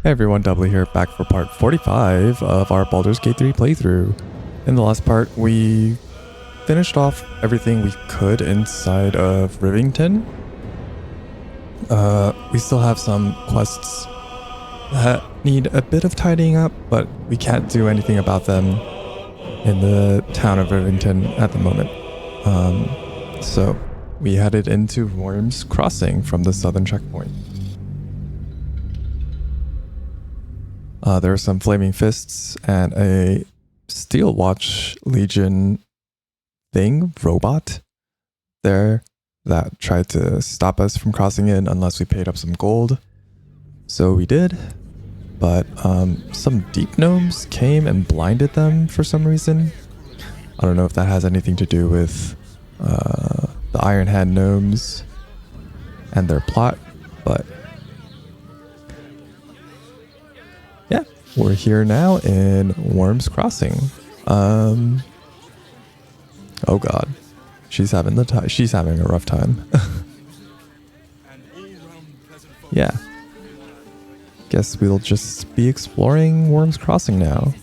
Hey everyone, Doubly here, back for part 45 of our Baldur's Gate 3 playthrough. In the last part, we finished off everything we could inside of Rivington. We still have some quests that need a bit of tidying up, but we can't do anything about them in the town of Rivington at the moment. So we headed into Wyrm's Crossing from the southern checkpoint. There are some flaming fists and a Steel Watch Legion robot there that tried to stop us from crossing in unless we paid up some gold. So we did, but some deep gnomes came and blinded them for some reason. I don't know if that has anything to do with the Iron Hand gnomes and their plot, but yeah, we're here now in Wyrm's Crossing. Oh god, she's having a rough time. Yeah, guess we'll just be exploring Wyrm's Crossing now.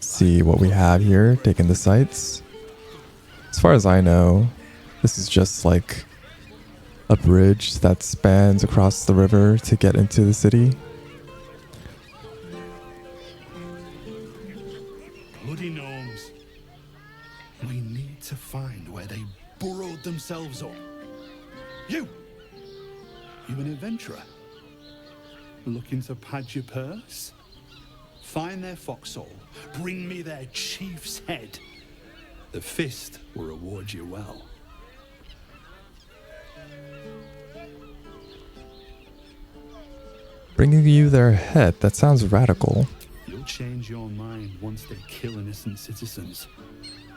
See what we have here, taking the sights. As far as I know, this is just like a bridge that spans across the river to get into the city. Bloody gnomes. We need to find where they burrowed themselves up. You an adventurer? Looking to pad your purse? Find their foxhole. Bring me their chief's head. The fist will reward you well. Bringing you their head, that sounds radical. You'll change your mind once they kill innocent citizens.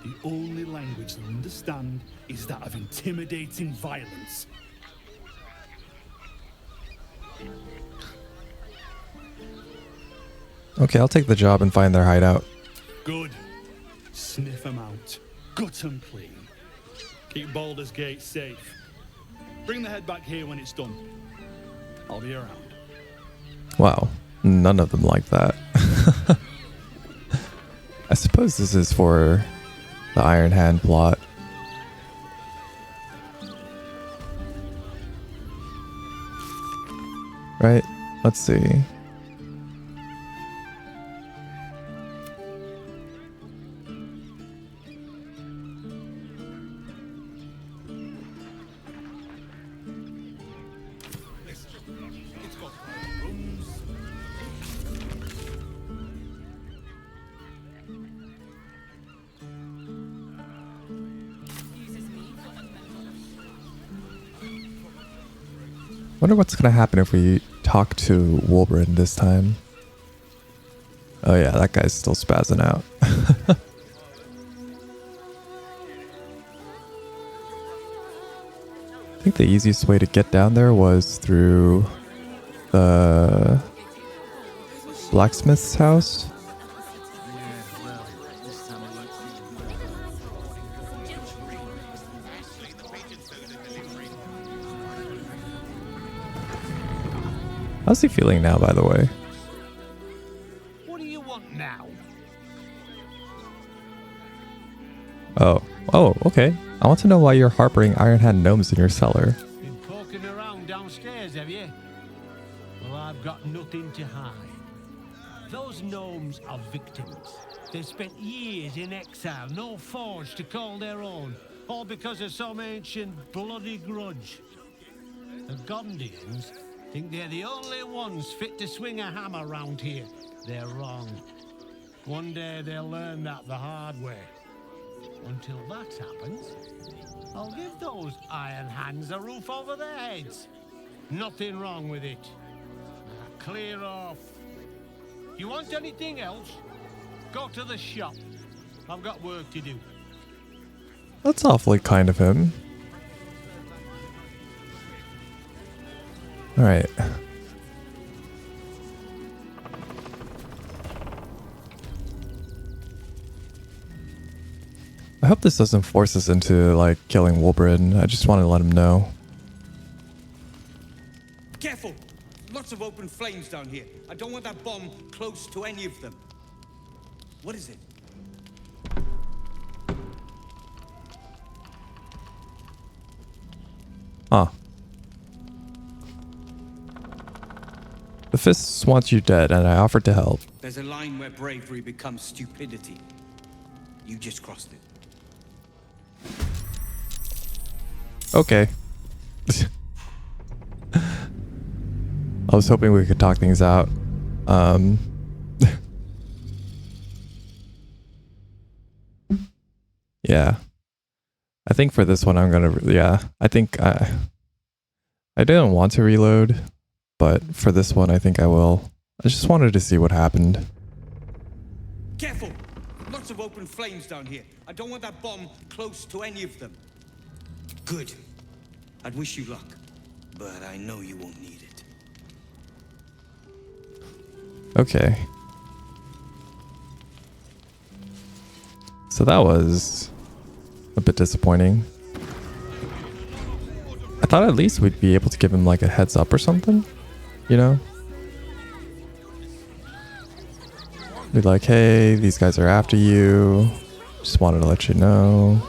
The only language they understand is that of intimidating violence. Okay, I'll take the job and find their hideout. Good. Sniff them out. Gut them clean. Keep Baldur's Gate safe. Bring the head back here when it's done. I'll be around. Wow, none of them like that. I suppose this is for the Iron Hand plot. Right? Let's see. Wonder what's gonna happen if we talk to Wulbren this time. Oh yeah, that guy's still spazzing out. I think the easiest way to get down there was through the blacksmith's house. How's he feeling now, by the way? What do you want now? Oh, okay. I want to know why you're harboring Iron Hand gnomes in your cellar. Been poking around downstairs, have you? Well, I've got nothing to hide. Those gnomes are victims. They've spent years in exile, no forge to call their own, all because of some ancient bloody grudge. The Gondians think they're the only ones fit to swing a hammer round here. They're wrong. One day they'll learn that the hard way. Until that happens, I'll give those Iron Hands a roof over their heads. Nothing wrong with it. Now clear off. You want anything else? Go to the shop. I've got work to do. That's awfully kind of him. Alright. I hope this doesn't force us into, like, killing Wulbren. I just want to let him know. Careful! Lots Lots of open flames down here. I don't want that bomb close to any of them. What is it? Huh. The Fists want you dead, and I offered to help. There's a line where bravery becomes stupidity. You just crossed it. Okay. I was hoping we could talk things out. Yeah. I think for this one I'm gonna, I think I didn't want to reload, but for this one I think I will. I just wanted to see what happened. Careful! Lots of open flames down here. I don't want that bomb close to any of them. Good. I'd wish you luck, but I know you won't need it. Okay. So that was a bit disappointing. I thought at least we'd be able to give him like a heads up or something, you know? Be like, hey, these guys are after you. Just wanted to let you know.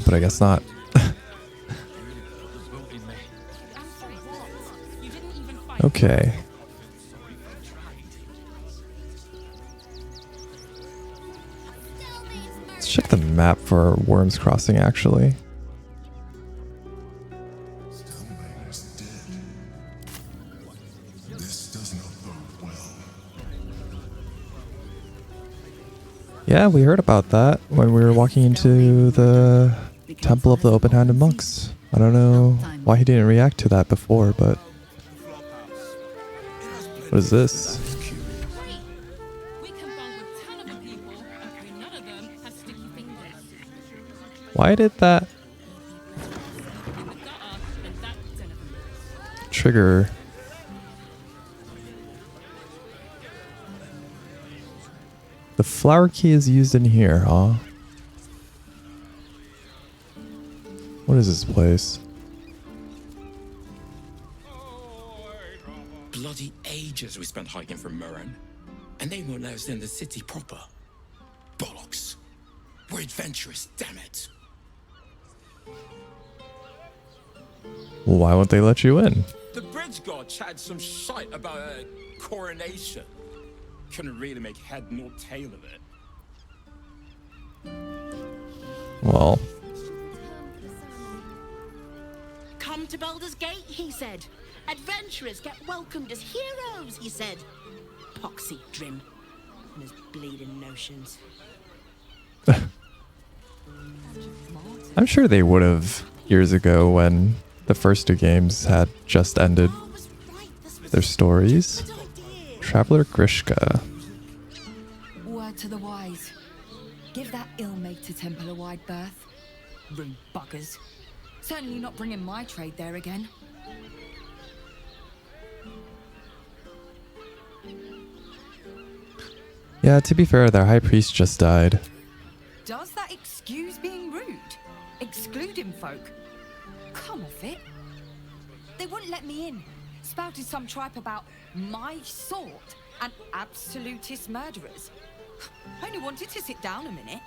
But I guess not. Okay. Let's check the map for Wyrm's Crossing, actually. Yeah, we heard about that when we were walking into the Temple of the Open-Handed Monks. I don't know why he didn't react to that before, but... What is this? Why did that trigger? The flower key is used in here, huh? What is this place? Bloody ages we spent hiking from Wyrm, and they won't let us in the city proper. Bollocks. We're adventurous, damn it. Well, why won't they let you in? The bridge god chatted some shite about a coronation. Couldn't really make head nor tail of it. Well, Come to Baldur's Gate, he said. Adventurers get welcomed as heroes, he said. Poxy Drim and his bleeding notions. I'm sure they would have years ago when the first two games had just ended their stories. Traveler Grishka. Word to the wise. Give that ill-mated temple a wide berth. Rude buggers. Certainly not bringing my trade there again. Yeah, to be fair, their high priest just died. Does that excuse being rude? Excluding folk? Come off it. They wouldn't let me in. Spouted some tripe about my sort and absolutist murderers. I only wanted to sit down a minute.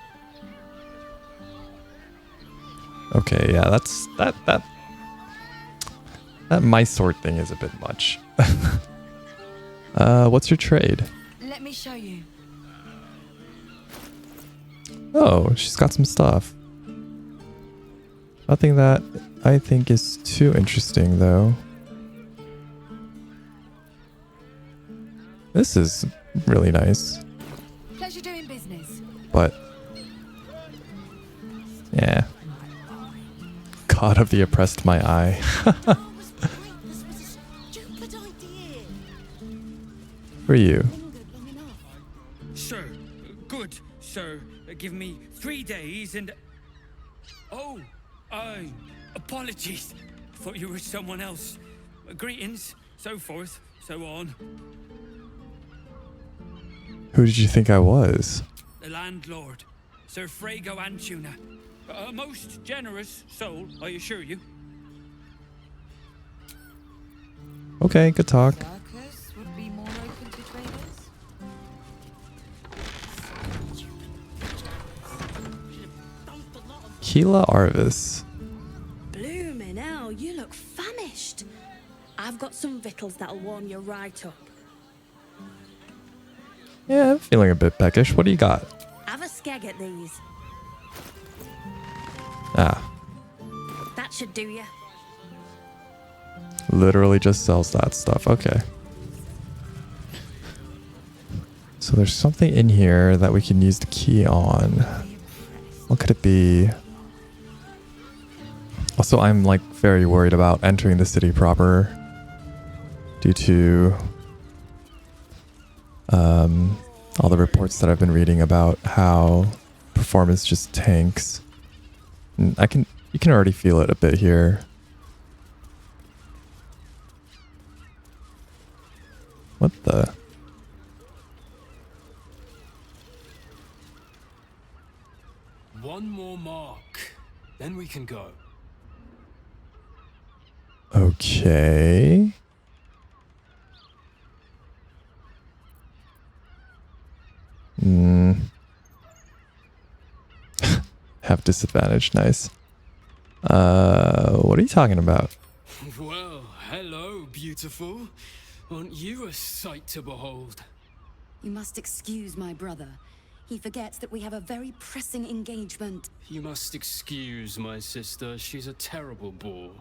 Okay, yeah, that's that my sort thing is a bit much. What's your trade? Let me show you. Oh, she's got some stuff. Nothing that I think is too interesting, though. This is really nice. Pleasure doing business. But yeah. God of the oppressed, my eye. Who are you? Sir, good, sir. Give me 3 days and... Oh, apologies. Thought you were someone else. Greetings, so forth, so on. Who did you think I was? The landlord, Sir Frago Antuna. A most generous soul, I assure you. Okay, good talk. Barcus would be more open to traders. Keela Arvis. Bloomin' hell, you look famished. I've got some victuals that'll warm you right up. Yeah, I'm feeling a bit peckish. What do you got? Have a skeg at these. Ah, That should do you. literally just sells that stuff. Okay. So there's something in here that we can use the key on. What could it be? Also, I'm like very worried about entering the city proper due to all the reports that I've been reading about how performance just tanks. And you can already feel it a bit here. What the? One more mark, then we can go. Okay. Have disadvantage, nice. What are you talking about? Well, hello, beautiful. Aren't you a sight to behold? You must excuse my brother. He forgets that we have a very pressing engagement. You must excuse my sister. She's a terrible bore.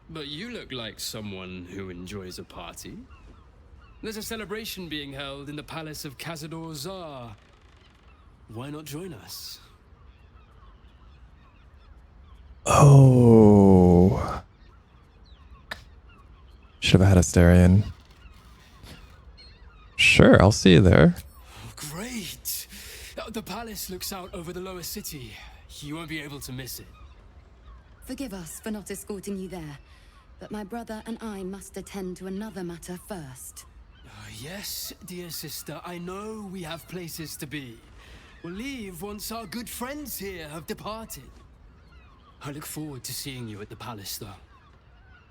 But you look like someone who enjoys a party. There's a celebration being held in the palace of Cazador Zar. Why not join us? Oh. Should have had Astarion. Sure, I'll see you there. Great! The palace looks out over the lower city. You won't be able to miss it. Forgive us for not escorting you there, but my brother and I must attend to another matter first. Yes, dear sister, I know we have places to be. We'll leave once our good friends here have departed. I look forward to seeing you at the palace, though.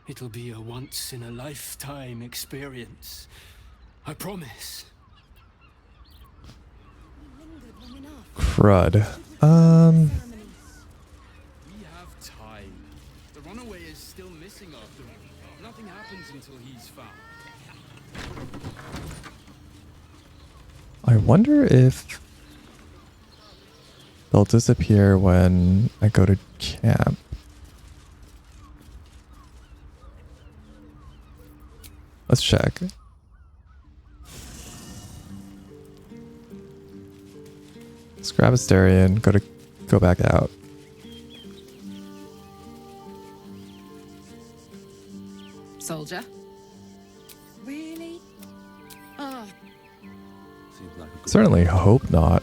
It'll be a once-in-a-lifetime experience. I promise. Crud. We have time. The runaway is still missing after all. Nothing happens until he's found. I wonder if they'll disappear when I go to camp. Let's check. Let's grab Astarion, go back out. Soldier? Really? Ah. Certainly hope not.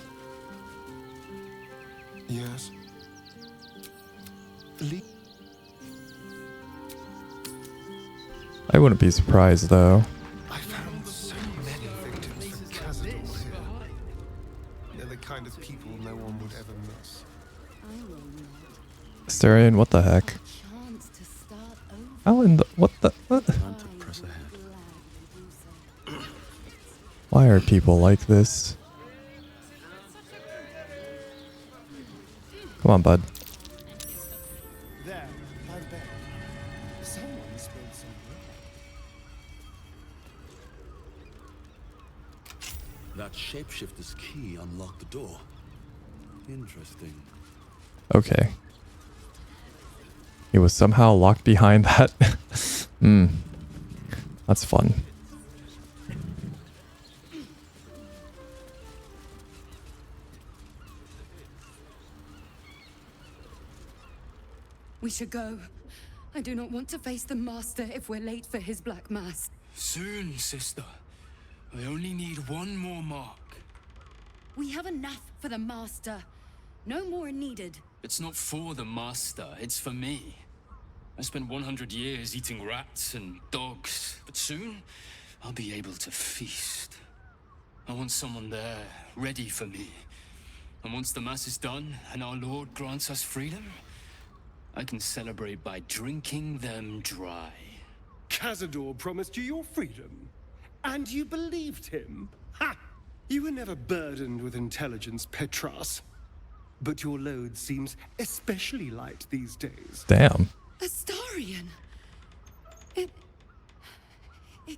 Yes. I wouldn't be surprised though. I found so many victims from Cazador here. They're the kind of people no one would ever miss. Astarion, what the heck? How in the what? Press ahead. Why are people like this? Come on, bud. There, by the bed. Someone spilled some milk. That shapeshifter's key unlocked the door. Interesting. Okay. It was somehow locked behind that. That's fun. We should go. I do not want to face the Master if we're late for his Black Mass. Soon, sister. I only need one more mark. We have enough for the Master. No more are needed. It's not for the Master, it's for me. I spent 100 years eating rats and dogs, but soon I'll be able to feast. I want someone there, ready for me. And once the Mass is done and our Lord grants us freedom, I can celebrate by drinking them dry. Cazador promised you your freedom, and you believed him. Ha! You were never burdened with intelligence, Petras. But your load seems especially light these days. Damn. Astarion! It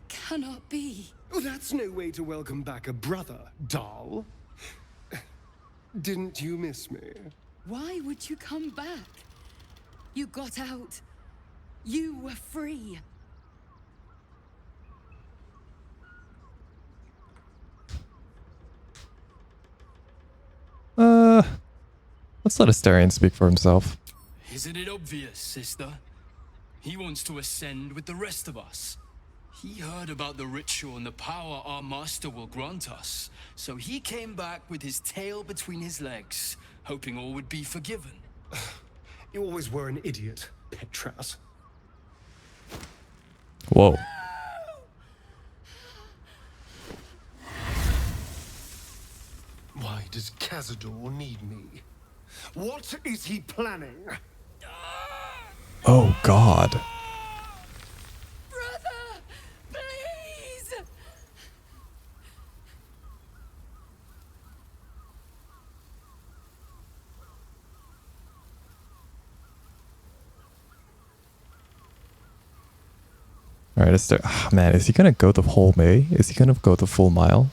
cannot be. Oh, that's no way to welcome back a brother, doll. Didn't you miss me? Why would you come back? You got out. You were free. Let's let Astarion speak for himself. Isn't it obvious, sister? He wants to ascend with the rest of us. He heard about the ritual and the power our master will grant us, so he came back with his tail between his legs, hoping all would be forgiven. You always were an idiot, Petras. Whoa. Why does Cazador need me? What is he planning? Oh, God. Brother! Please! Alright, man, is he gonna go the whole way? Is he gonna go the full mile?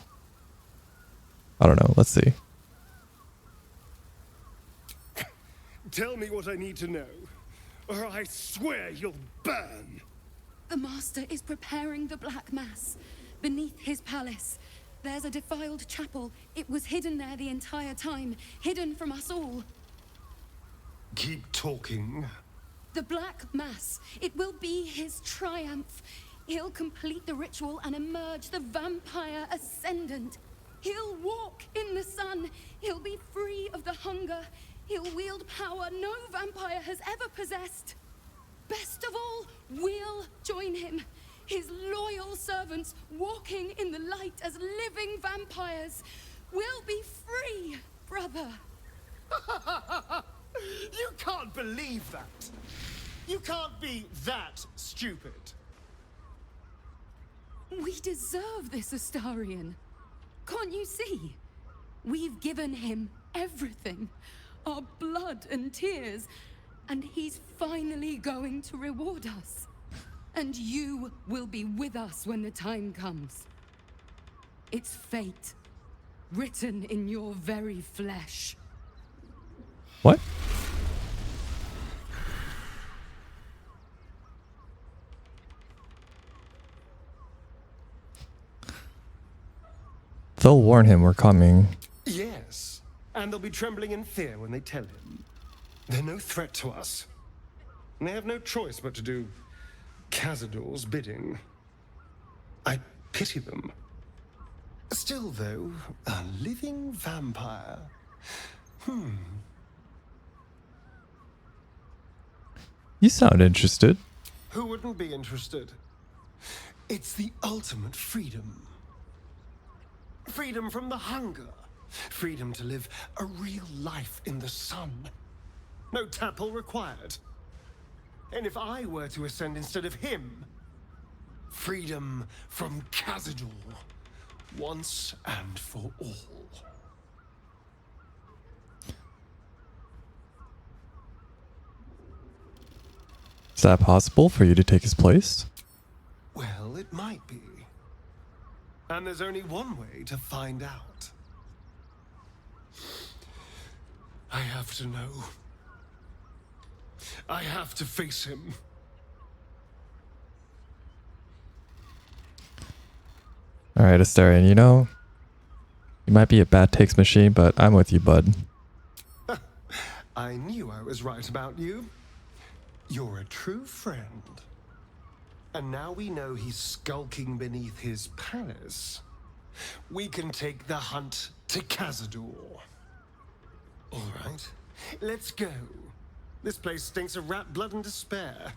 I don't know. Let's see. Tell me what I need to know, or I swear you'll burn. The Master is preparing the Black Mass beneath his palace. There's a defiled chapel. It was hidden there the entire time, hidden from us all. Keep talking. The Black Mass. It will be his triumph. He'll complete the ritual and emerge the vampire ascendant. He'll walk in the sun. He'll be free of the hunger. He'll wield power no vampire has ever possessed. Best of all, we'll join him. His loyal servants walking in the light as living vampires. We'll be free, brother. You can't believe that. You can't be that stupid. We deserve this, Astarion. Can't you see? We've given him everything. Our blood and tears. And he's finally going to reward us. And you will be with us when the time comes. It's fate. Written in your very flesh. What? They'll warn him we're coming. Yes, and they'll be trembling in fear when they tell him. They're no threat to us. And they have no choice but to do Cazador's bidding. I pity them. Still, though, a living vampire. You sound interested. Who wouldn't be interested? It's the ultimate freedom. Freedom from the hunger. Freedom to live a real life in the sun. No tapple required. And if I were to ascend instead of him, freedom from Cazador, once and for all. Is that possible for you to take his place? Well, it might be. And there's only one way to find out. I have to know. I have to face him. Alright, Astarion, you know, you might be a bad takes machine, but I'm with you, bud. I knew I was right about you. You're a true friend. And now we know he's skulking beneath his palace. We can take the hunt to Cazador. All right, let's go. This place stinks of rat blood and despair.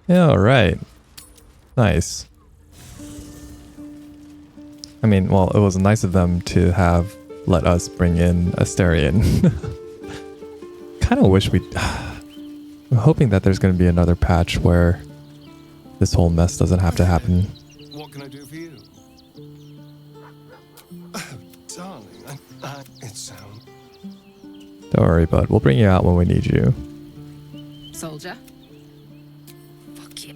Yeah, alright. Nice. I mean, well, it was nice of them to have let us bring in Astarion. Kind of wish we... I'm hoping that there's going to be another patch where this whole mess doesn't have to happen. What can I do for you? Darling, it's sound. Don't worry, bud. We'll bring you out when we need you. Soldier. Fuck you.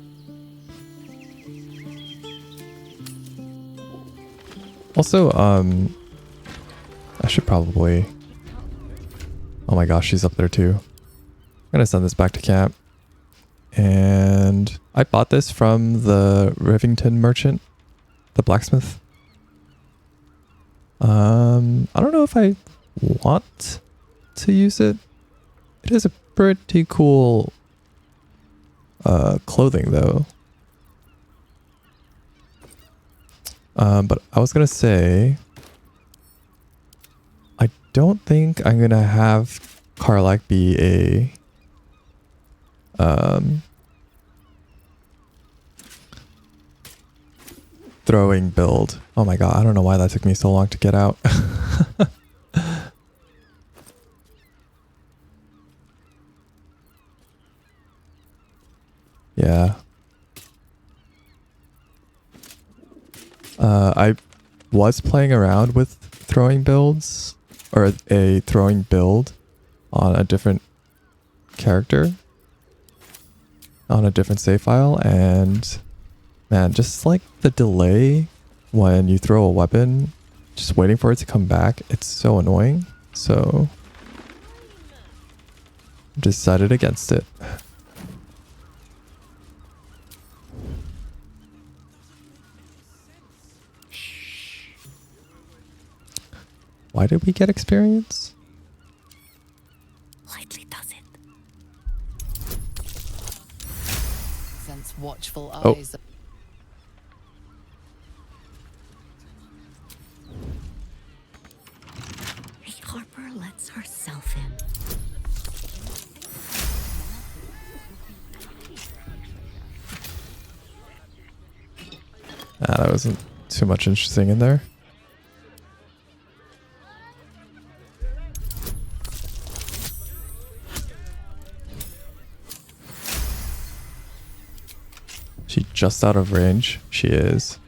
Also, I should probably... Oh my gosh, she's up there too. I'm gonna send this back to camp. And I bought this from the Rivington merchant, the blacksmith. I don't know if I want to use it. It is a pretty cool clothing though. But I was gonna say, I don't think I'm gonna have Kith'rak be a throwing build. Oh my god, I don't know why that took me so long to get out. Yeah. I was playing around with throwing builds, or a throwing build on a different character, on a different save file, and man, just like the delay when you throw a weapon, just waiting for it to come back, it's so annoying. So decided against it. Why did we get experience? Lightly does it. Sense watchful Oh. eyes. Hey, Harper lets herself in. That wasn't too much interesting in there. She just out of range. She is.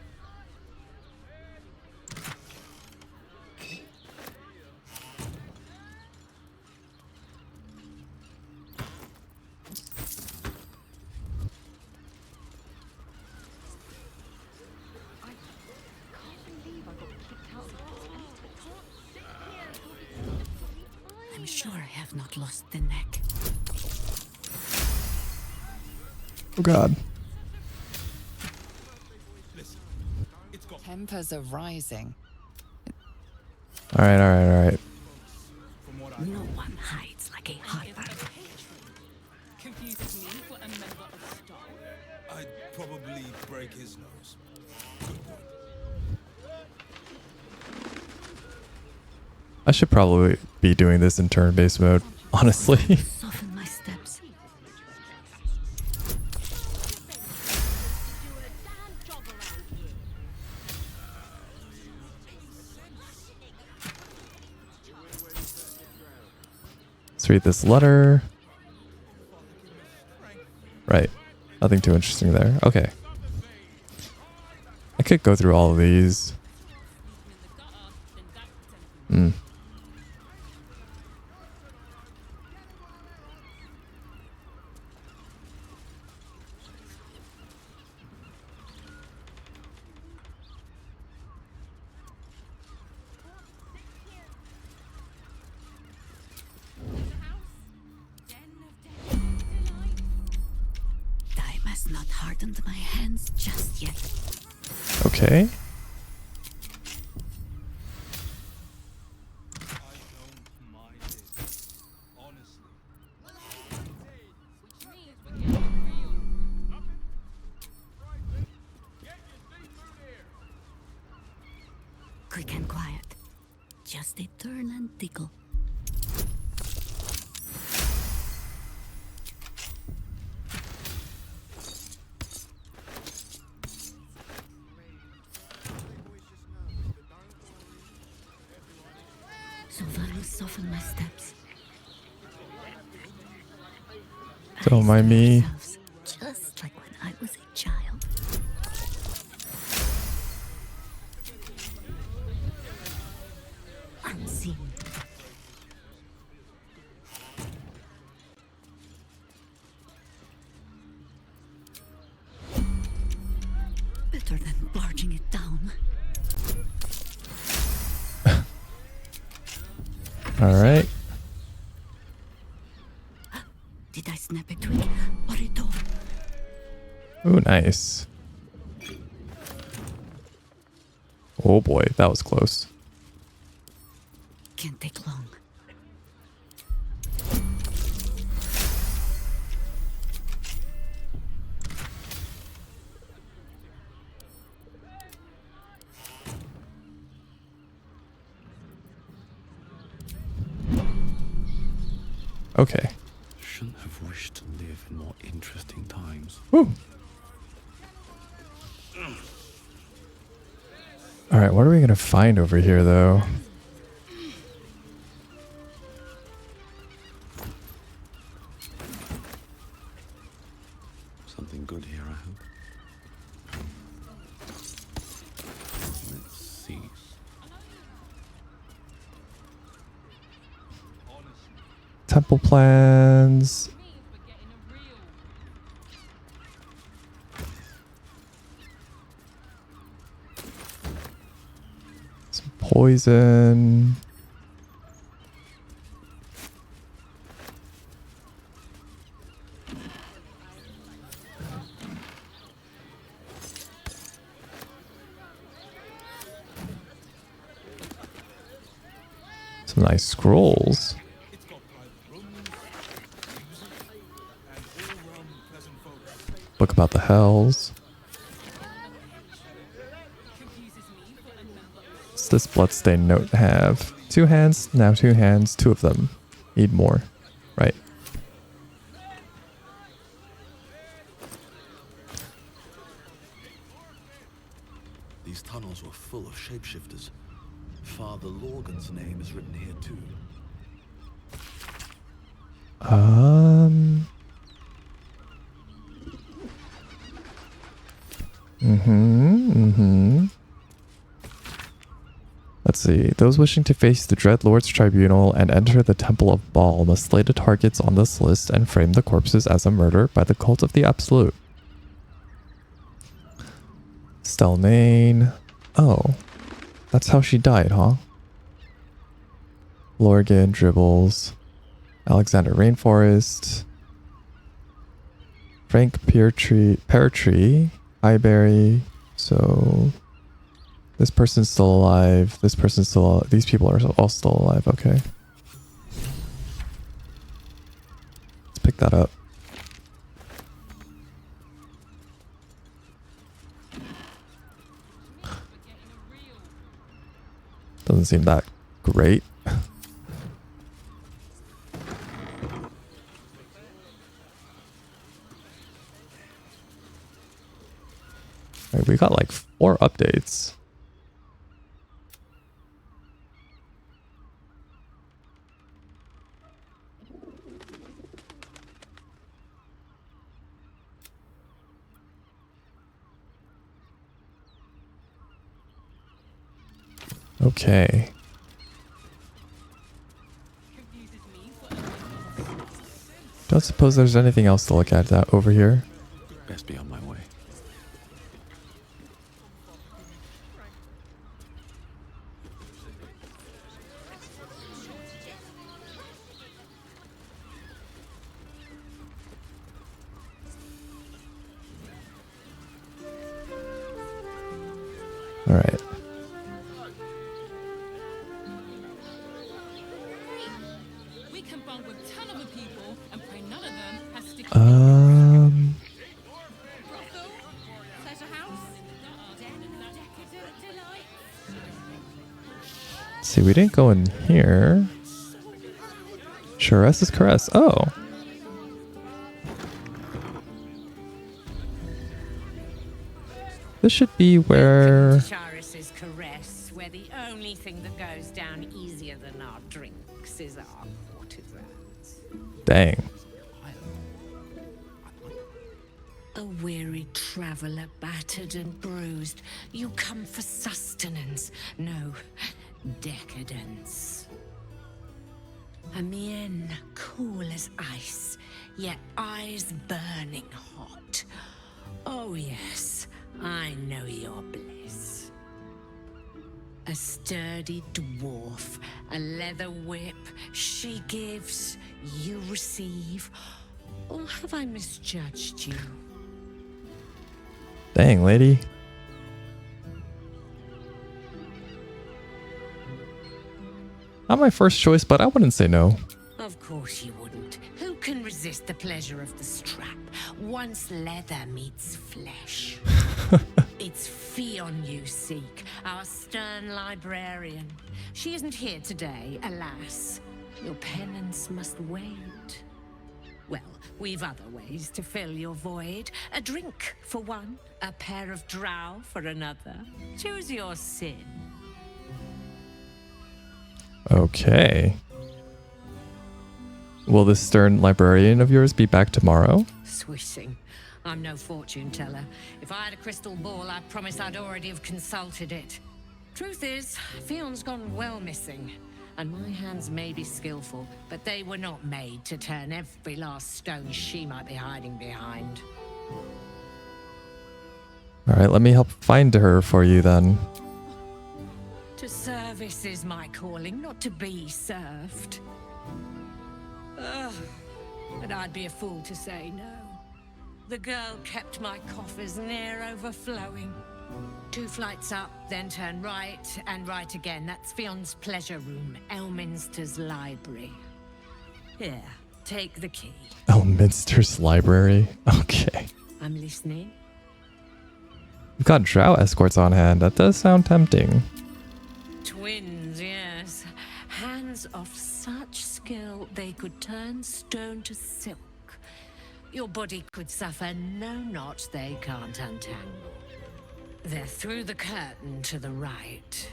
I'm sure I have not lost the neck. Oh god. Tempers are rising. Alright. No one hides like a Harper. Confuses me for a member of staff. I'd probably break his nose. I should probably be doing this in turn-based mode, honestly. Soften my steps. Let's read this letter. Right. Nothing too interesting there. Okay. I could go through all of these. Time has not hardened my hands just yet. Okay. Quick and quiet. Just a turn and tickle. So that will soften my steps. Don't mind me. Just like when I was a child. Unseen. Better than barging it down. All right. Did I snap a twig or a door? Ooh, nice. Oh boy, that was close. Can't take long. Okay. Shouldn't have wished to live in more interesting times. Woo. All right, what are we gonna find over here, though? Something good here, I hope. Let's see. Temple plans. Some poison. Some nice scrolls. Book about the hells. What's this bloodstained note have? 2 hands, now 2 hands, 2 of them. Need more. Right. These tunnels were full of shapeshifters. Father Lorgan's name is written here too. Let's see. Those wishing to face the Dread Lord's tribunal and enter the Temple of Baal must slay the targets on this list and frame the corpses as a murder by the cult of the Absolute. Stelnane. Oh. That's how she died, huh? Lorgan, Dribbles. Alexander Rainforest. Frank Peartree. Highberry. So this person's still alive. This person's still alive. These people are all still alive. Okay. Let's pick that up. Doesn't seem that great. Right, we got like 4 updates. Okay. Don't suppose there's anything else to look at that over here. Best be on my way. All right. We can bond with 10 other people and pray none of them has sticky pleasure house. See, we didn't go in here. Charis is Caress. Oh. This should be where... Charis's caress, where the only thing that goes down easier than our drinks is our courtesans. Dang. A weary traveler, battered and bruised. You come for sustenance, no decadence. A mien cool as ice, yet eyes burning hot. Oh yes, I know your bliss. A sturdy dwarf, a leather whip, she gives, you receive. Or have I misjudged you? Dang, lady. Not my first choice, but I wouldn't say no. Of course you wouldn't. Who can resist the pleasure of the strap once leather meets flesh? It's Fionn you seek, our Stern Librarian. She isn't here today, alas. Your penance must wait. Well, we've other ways to fill your void. A drink for one, a pair of drow for another. Choose your sin. Okay. Will this Stern Librarian of yours be back tomorrow? Swishing. I'm no fortune teller. If I had a crystal ball, I promise I'd already have consulted it. Truth is, Fionn's gone well missing. And my hands may be skillful, but they were not made to turn every last stone she might be hiding behind. Alright, let me help find her for you then. To service is my calling, not to be served. Ugh, but I'd be a fool to say no. The girl kept my coffers near overflowing. 2 flights up, then turn right, and right again. That's Fionn's pleasure room, Elminster's library. Here, take the key. Elminster's library? Okay. I'm listening. We've got drow escorts on hand. That does sound tempting. Twins, yes. Hands of such skill they could turn stone to silk. Your body could suffer no knot they can't untangle. They're through the curtain to the right.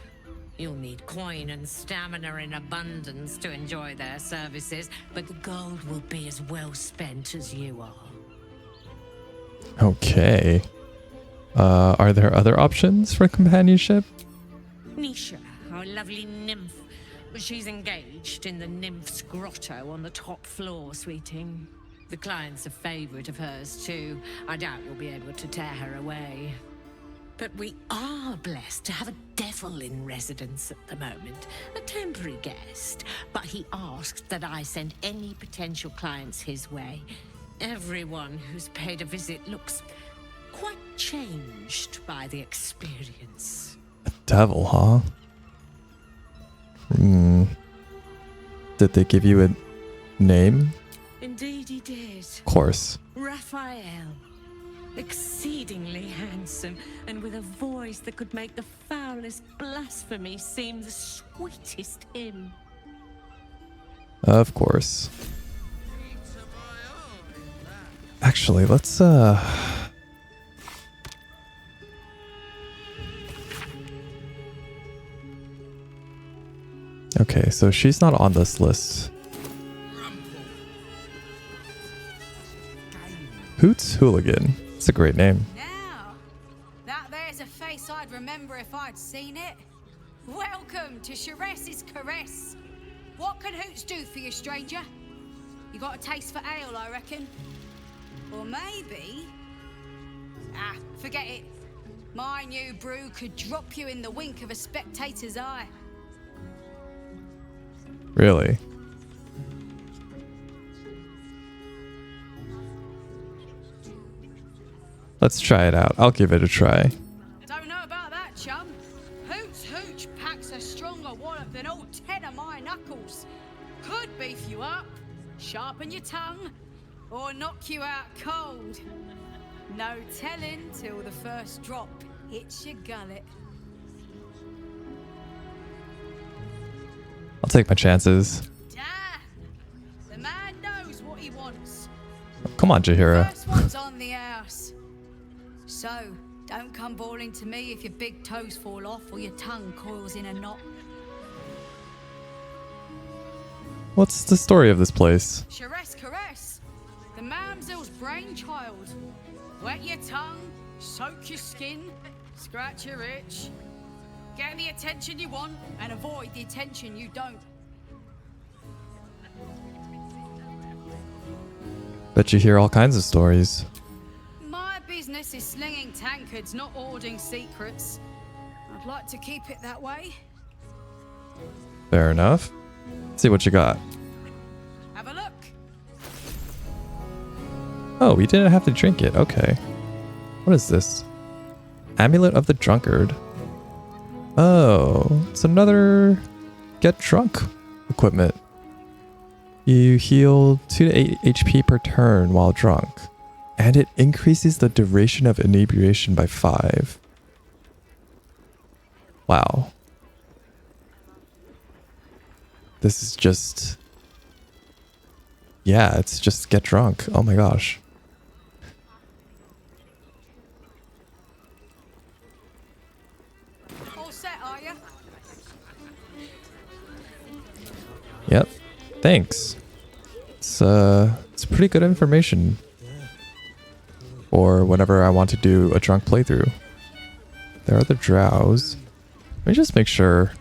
You'll need coin and stamina in abundance to enjoy their services, but the gold will be as well spent as you are. Okay. Are there other options for companionship? Nisha, our lovely nymph. She's engaged in the nymph's grotto on the top floor, sweeting. The client's a favorite of hers, too. I doubt you'll be able to tear her away. But we are blessed to have a devil in residence at the moment. A temporary guest. But he asked that I send any potential clients his way. Everyone who's paid a visit looks quite changed by the experience. A devil, huh? Did they give you a name? Indeed he did. Of course. Raphael. Exceedingly handsome, and with a voice that could make the foulest blasphemy seem the sweetest hymn. Of course. Actually, let's Okay, so she's not on this list. Hoots Hooligan. It's a great name. Now, that there's a face I'd remember if I'd seen it. Welcome to Sharess's Caress. What can Hoots do for you, stranger? You got a taste for ale, I reckon? Or maybe... Ah, forget it. My new brew could drop you in the wink of a spectator's eye. Really? Let's try it out. I'll give it a try. Don't know about that, chum. Hoots Hooch packs a stronger wallop than all 10 of my knuckles. Could beef you up, sharpen your tongue, or knock you out cold. No telling till the first drop hits your gullet. I'll take my chances. The man knows what he wants. Come on, Jaheira. First one's on the house. So, don't come bawling to me if your big toes fall off or your tongue coils in a knot. What's the story of this place? Sharess Caress. The mamsel's brainchild. Wet your tongue, soak your skin, scratch your itch. Get the attention you want and avoid the attention you don't. Bet you hear all kinds of stories. My business is slinging tankards, not hoarding secrets. I'd like to keep it that way. Fair enough. Let's see what you got. Have a look. Oh, we didn't have to drink it. Okay. What is this? Amulet of the Drunkard. Oh, it's another get drunk equipment. You heal 2 to 8 HP per turn while drunk. And it increases the duration of inebriation by 5. Wow. This is just... Yeah, it's just get drunk. Oh my gosh. All set, are you? Yep. Thanks. It's pretty good information. Or whenever I want to do a drunk playthrough. There are the drows. Let me just make sure.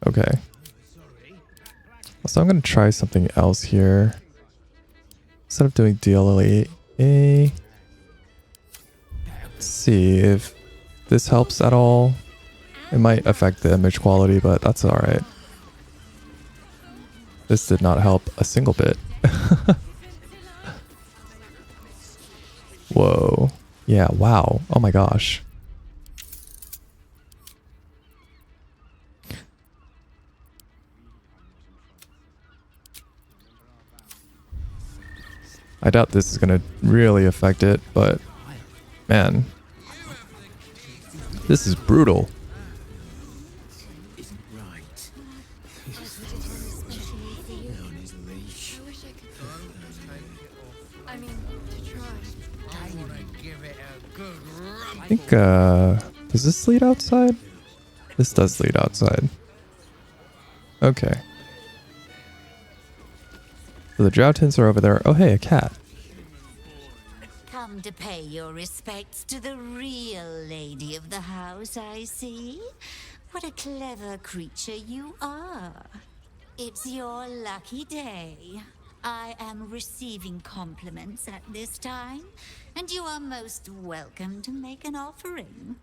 Okay. So I'm going to try something else here. Instead of doing DLA, let's see if this helps at all. It might affect the image quality, but that's alright. This did not help a single bit. Whoa. Yeah, wow. Oh my gosh. I doubt this is going to really affect it, but man, this is brutal. I think, does this lead outside? This does lead outside. Okay. So the drow tents are over there. Oh, hey, a cat. Come to pay your respects to the real lady of the house, I see. What a clever creature you are. It's your lucky day. I am receiving compliments at this time, and you are most welcome to make an offering.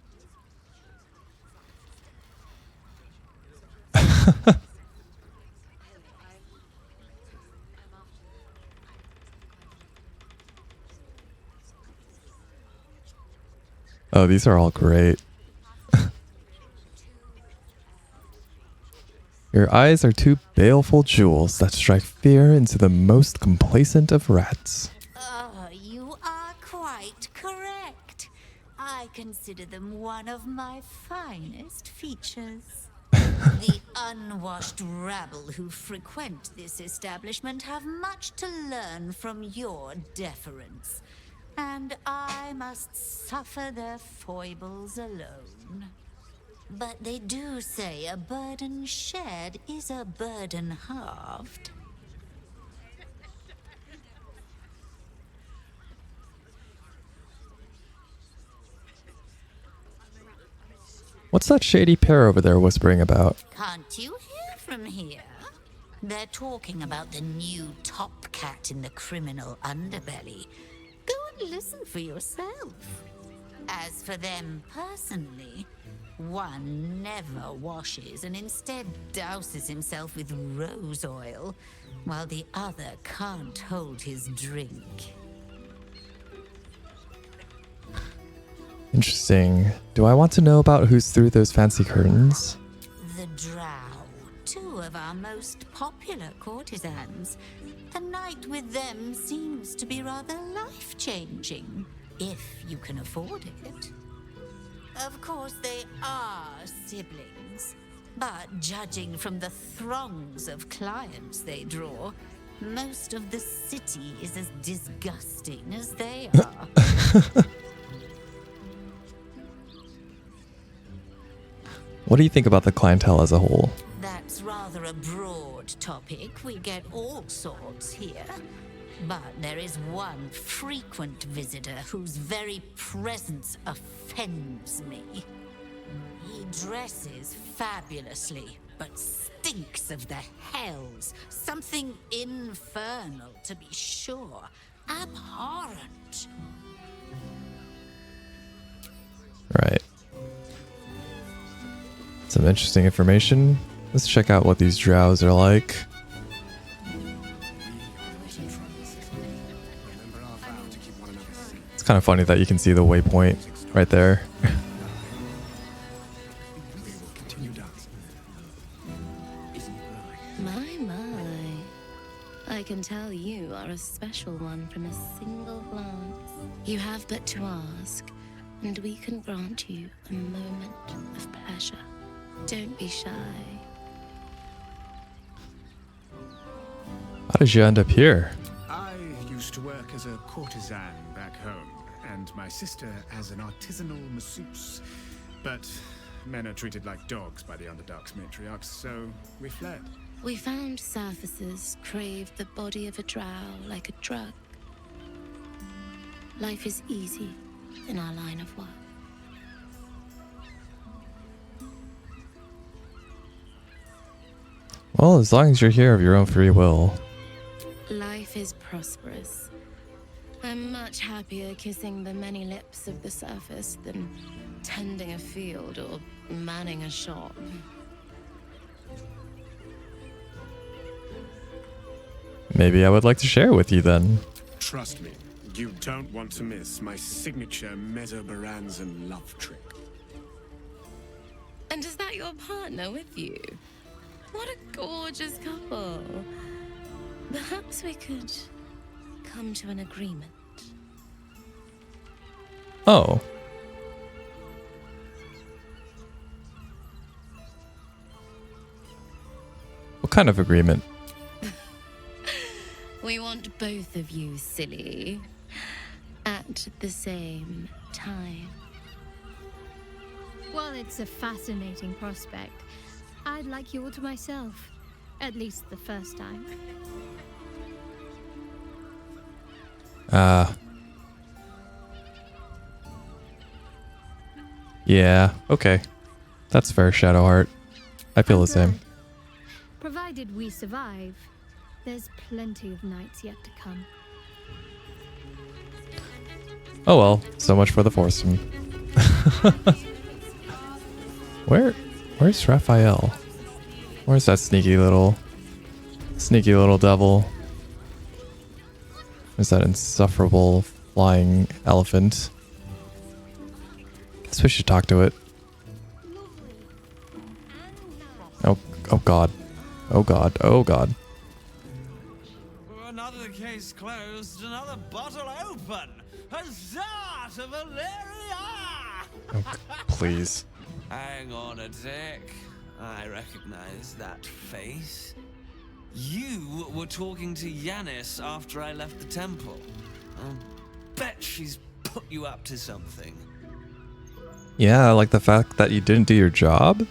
Oh, these are all great. Your eyes are two baleful jewels that strike fear into the most complacent of rats. You are quite correct. I consider them one of my finest features. The unwashed rabble who frequent this establishment have much to learn from your deference, and I must suffer their foibles alone. But they do say a burden shared is a burden halved. What's that shady pair over there whispering about? Can't you hear from here? They're talking about the new top cat in the criminal underbelly. Go and listen for yourself. As for them personally, one never washes and instead douses himself with rose oil, while the other can't hold his drink. Interesting. Do I want to know about who's through those fancy curtains? The Drow, two of our most popular courtesans. The night with them seems to be rather life-changing, if you can afford it. Of course, they are siblings, but judging from the throngs of clients they draw, most of the city is as disgusting as they are. What do you think about the clientele as a whole? That's rather a broad topic. We get all sorts here. But there is one frequent visitor whose very presence offends me. He dresses fabulously, but stinks of the hells. Something infernal, to be sure. Abhorrent. Right. Some interesting information. Let's check out what these drows are like. It's kind of funny that you can see the waypoint right there. I can tell you are a special one from a single glance. You have but to ask, and we can grant you a moment of pleasure. Don't be shy. How did you end up here? I used to work as a courtesan back home, and my sister as an artisanal masseuse. But men are treated like dogs by the Underdark's matriarchs, so we fled. We found surfacers craved the body of a drow like a drug. Life is easy in our line of work. Well, as long as you're here of your own free will. Life is prosperous. I'm much happier kissing the many lips of the surface than tending a field or manning a shop. Maybe I would like to share with you then. Trust me, you don't want to miss my signature Mesobaranzan love trick. And is that your partner with you? What a gorgeous couple. Perhaps we could come to an agreement. Oh. What kind of agreement? We want both of you, silly, at the same time. Well, it's a fascinating prospect. I'd like you all to myself. At least the first time. Yeah, okay. That's fair, Shadowheart. I feel the same. Provided we survive, there's plenty of nights yet to come. Oh well, so much for the foursome. Where's Raphael? Where's that sneaky little devil? Where's that insufferable flying elephant? Guess we should talk to it. Oh god. Oh god. Oh god. Another case closed, another bottle open. Huzzah to Valeria! Oh, please. Hang on a tick. I recognize that face. You were talking to Yanis after I left the temple. I bet she's put you up to something. Yeah, like the fact that you didn't do your job?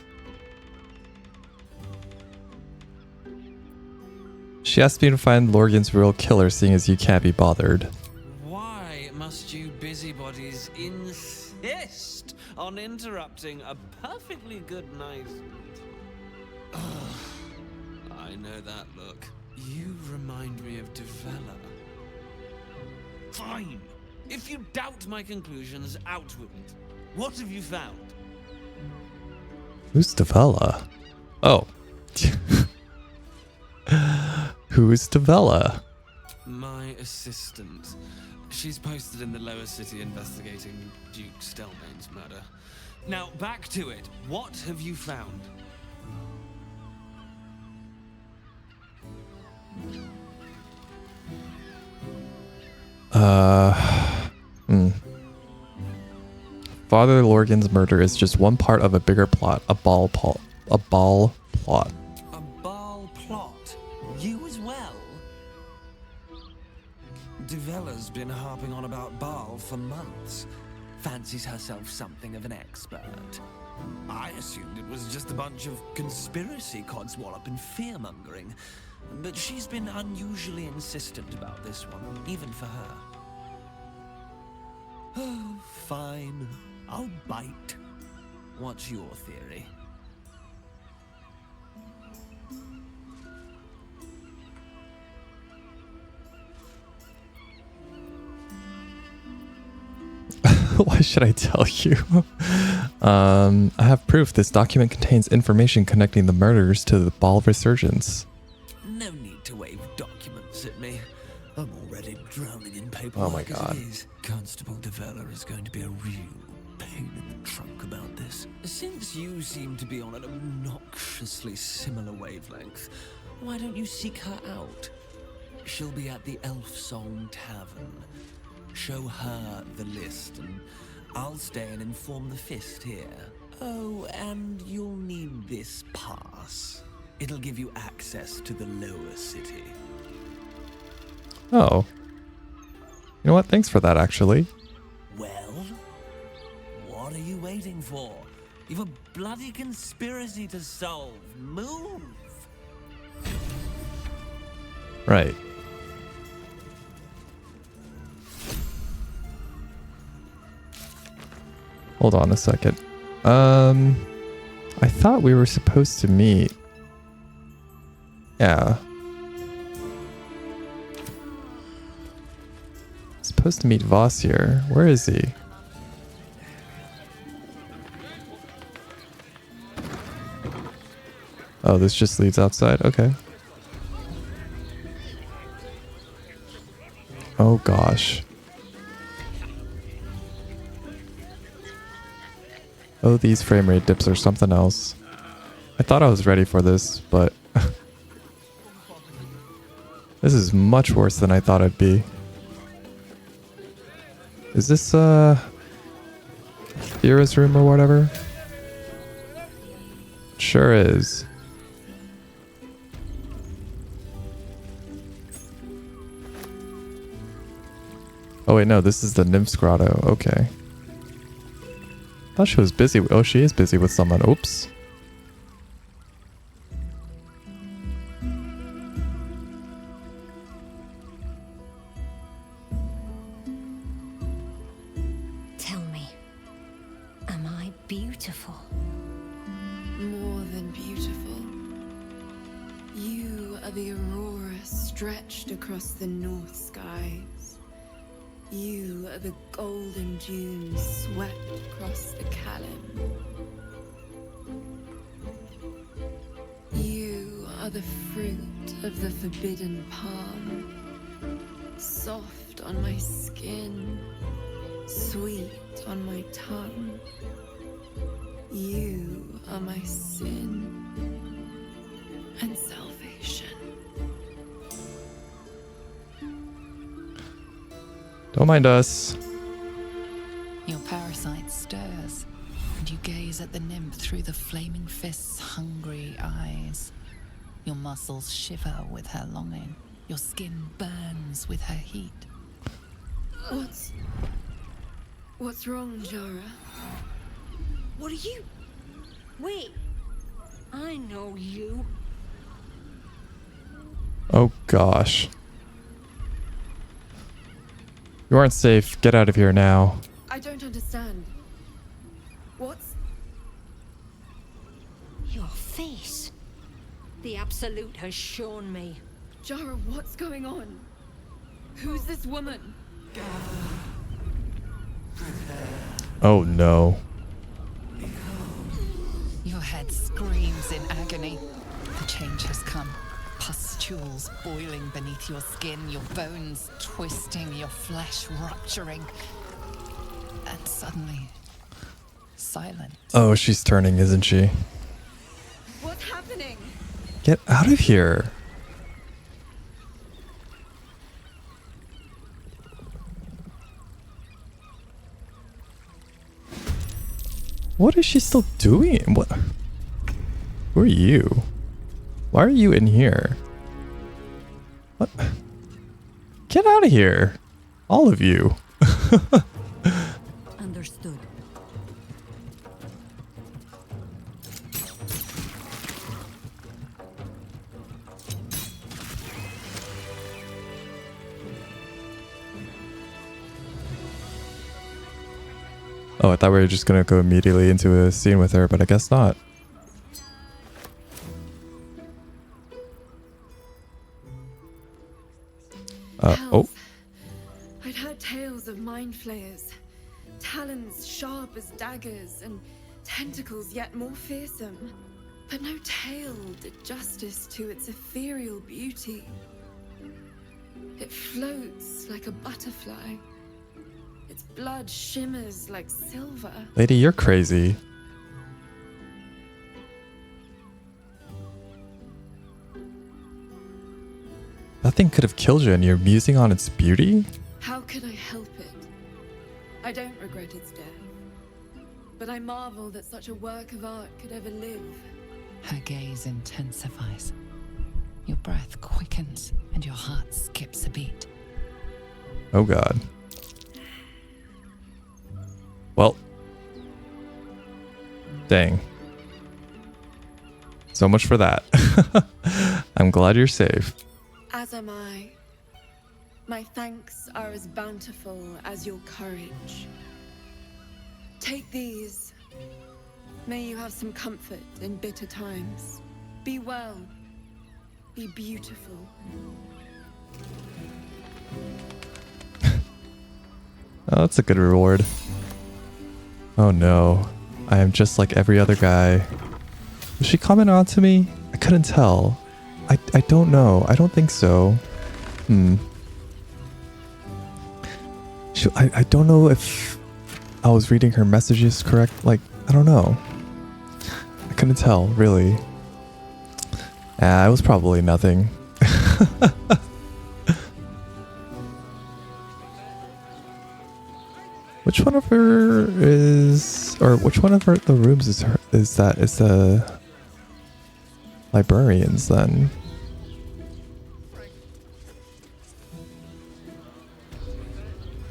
She asked me to find Lorgan's real killer, seeing as you can't be bothered. Why must you busybodies insist on interrupting a perfectly good night? I know that look. You remind me of Devella. Fine. If you doubt my conclusions, out with it. What have you found? Who's Devella? Oh. Who's Devella? My assistant. She's posted in the lower city investigating Duke Stelmane's murder. Now, back to it. What have you found? Father Lorgan's murder is just one part of a bigger plot, a ball plot. A ball plot? You as well? Devella's been harping on about Baal for months. Fancies herself something of an expert. I assumed it was just a bunch of conspiracy codswallop and fear-mongering. but she's been unusually insistent about this one, even for her. Oh, fine. I'll bite. What's your theory? Why should I tell you? I have proof this document contains information connecting the murders to the Ball Resurgence. No need to wave documents at me. I'm already drowning in paperwork. Oh my god. Constable Develler is going to be a real pain in the trunk about this. Since you seem to be on an obnoxiously similar wavelength, why don't you seek her out? She'll be at the Elf Song Tavern. Show her the list, and I'll stay and inform the Fist here. Oh, and you'll need this pass. It'll give you access to the lower city. Oh. You know what? Thanks for that, actually. Well, what are you waiting for? You've a bloody conspiracy to solve. Move! Right. Hold on a second. I thought we were supposed to meet. Yeah. Supposed to meet Voss here. Where is he? Oh, this just leads outside? Okay. Oh gosh. Oh, these frame rate dips are something else. I thought I was ready for this, but this is much worse than I thought it'd be. Is this Thera's room or whatever? Sure is. Oh wait, no, this is the Nymph's Grotto. Okay. Thought she was busy. Oh, she is busy with someone. Oops. Tell me, am I beautiful? More than beautiful. You are the aurora stretched across the north skies. You are the golden dunes swept across the Calym. You are the fruit of the forbidden palm, soft on my skin, sweet on my tongue. You are my sin and salvation. Don't mind us. Your parasite stirs, and you gaze at the nymph through the flaming fist's hungry eyes. Your muscles shiver with her longing. Your skin burns with her heat. What's wrong, Jara? What are you? Wait, I know you. Oh gosh. You aren't safe. Get out of here now. I don't understand. Your face. The Absolute has shown me. Jara, what's going on? Who's this woman? Oh no. Your head screams in agony. The change has come. Pustules boiling beneath your skin, your bones twisting, your flesh rupturing. And suddenly, silence. Oh, she's turning, isn't she? What's happening? Get out of here. What is she still doing? What? Who are you? Why are you in here? What? Get out of here. All of you. Understood. Oh, I thought we were just gonna go immediately into a scene with her, but I guess not. Oh. I'd heard tales of mind flayers, talons sharp as daggers, and tentacles yet more fearsome. But no tale did justice to its ethereal beauty. It floats like a butterfly. Its blood shimmers like silver. Lady, you're crazy. Nothing could have killed you and you're musing on its beauty? How can I help it? I don't regret its death. But I marvel that such a work of art could ever live. Her gaze intensifies. Your breath quickens and your heart skips a beat. Oh god. Well. Dang. So much for that. I'm glad you're safe. As am I. My thanks are as bountiful as your courage. Take these. May you have some comfort in bitter times. Be well. Be beautiful. Oh, that's a good reward. Oh no. I am just like every other guy. Was she commenting on to me? I couldn't tell. I don't know. I don't think so. I don't know if I was reading her messages correct. Like, I don't know. I couldn't tell, really. It was probably nothing. Which one of her is, or which one of the rooms is her? Is the librarians then?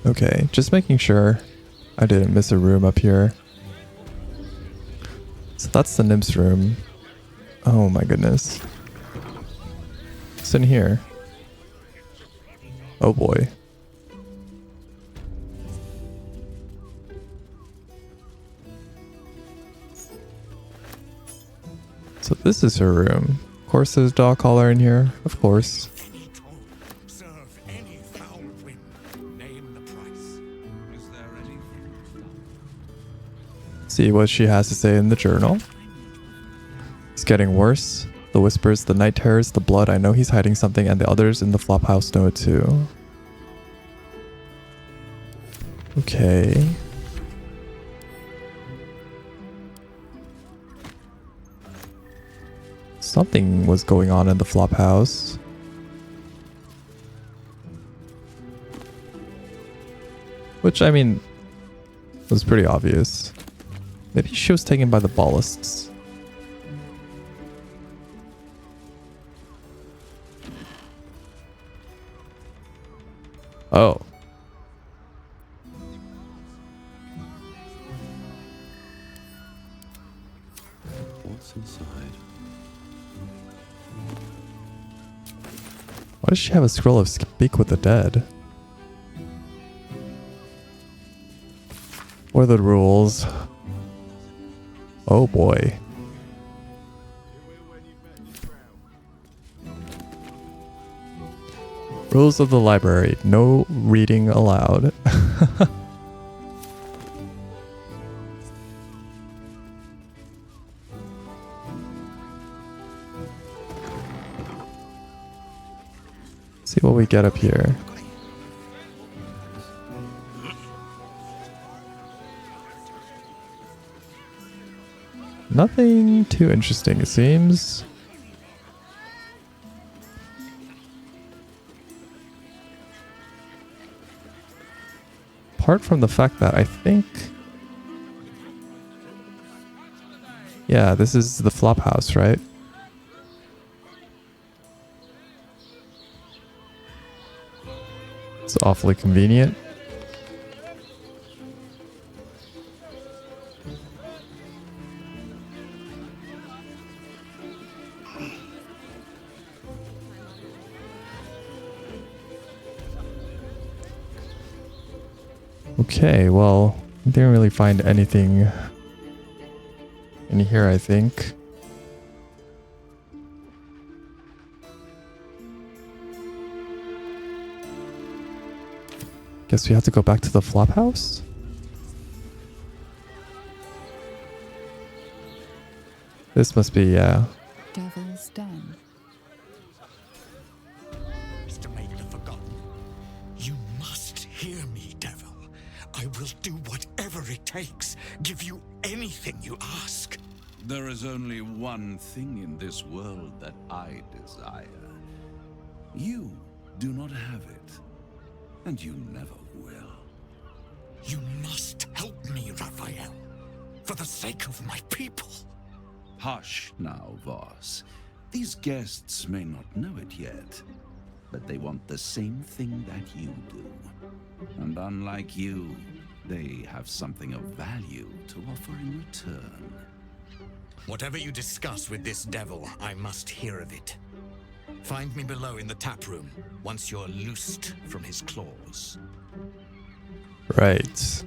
Okay, just making sure I didn't miss a room up here. So that's the nymph's room. Oh my goodness. What's in here? Oh boy. So this is her room. Of course there's a dog collar in here. Of course. See what she has to say in the journal. It's getting worse. The whispers, the night terrors, the blood. I know he's hiding something, and the others in the flophouse know it too. Okay. Something was going on in the flophouse. Which, I mean, was pretty obvious. Maybe she was taken by the ballists. Oh. What's inside? Why does she have a scroll of Speak with the Dead? What are the rules? Oh boy. Rules of the library. No reading allowed. See what we get up here. Nothing too interesting, it seems. Apart from the fact that I think... Yeah, this is the flophouse, right? It's awfully convenient. Okay, well, Didn't really find anything in here, I think. Guess we have to go back to the flop house? This must be, yeah. Devil's Den. To make the forgotten. You must hear me, devil. I will do whatever it takes. Give you anything you ask. There is only one thing in this world that I desire. You do not have it, and you never will. You must help me, Raphael. For the sake of my people. Hush now, Voss. These guests may not know it yet, but they want the same thing that you do. And unlike you, they have something of value to offer in return. Whatever you discuss with this devil, I must hear of it. Find me below in the tap room, once you're loosed from his claws. Right.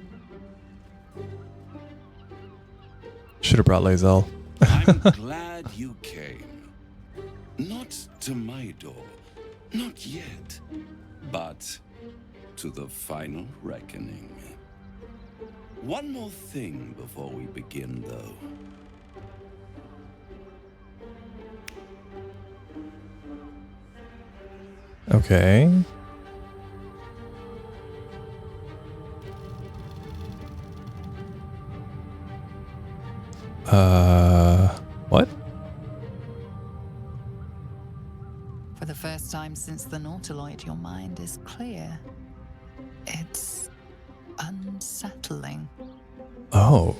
Should have brought Lae'zel. I'm glad you came. Not to my door, not yet, but to the final reckoning. One more thing before we begin, though. Okay. What? For the first time since the Nautiloid, your mind is clear. It's unsettling. Oh.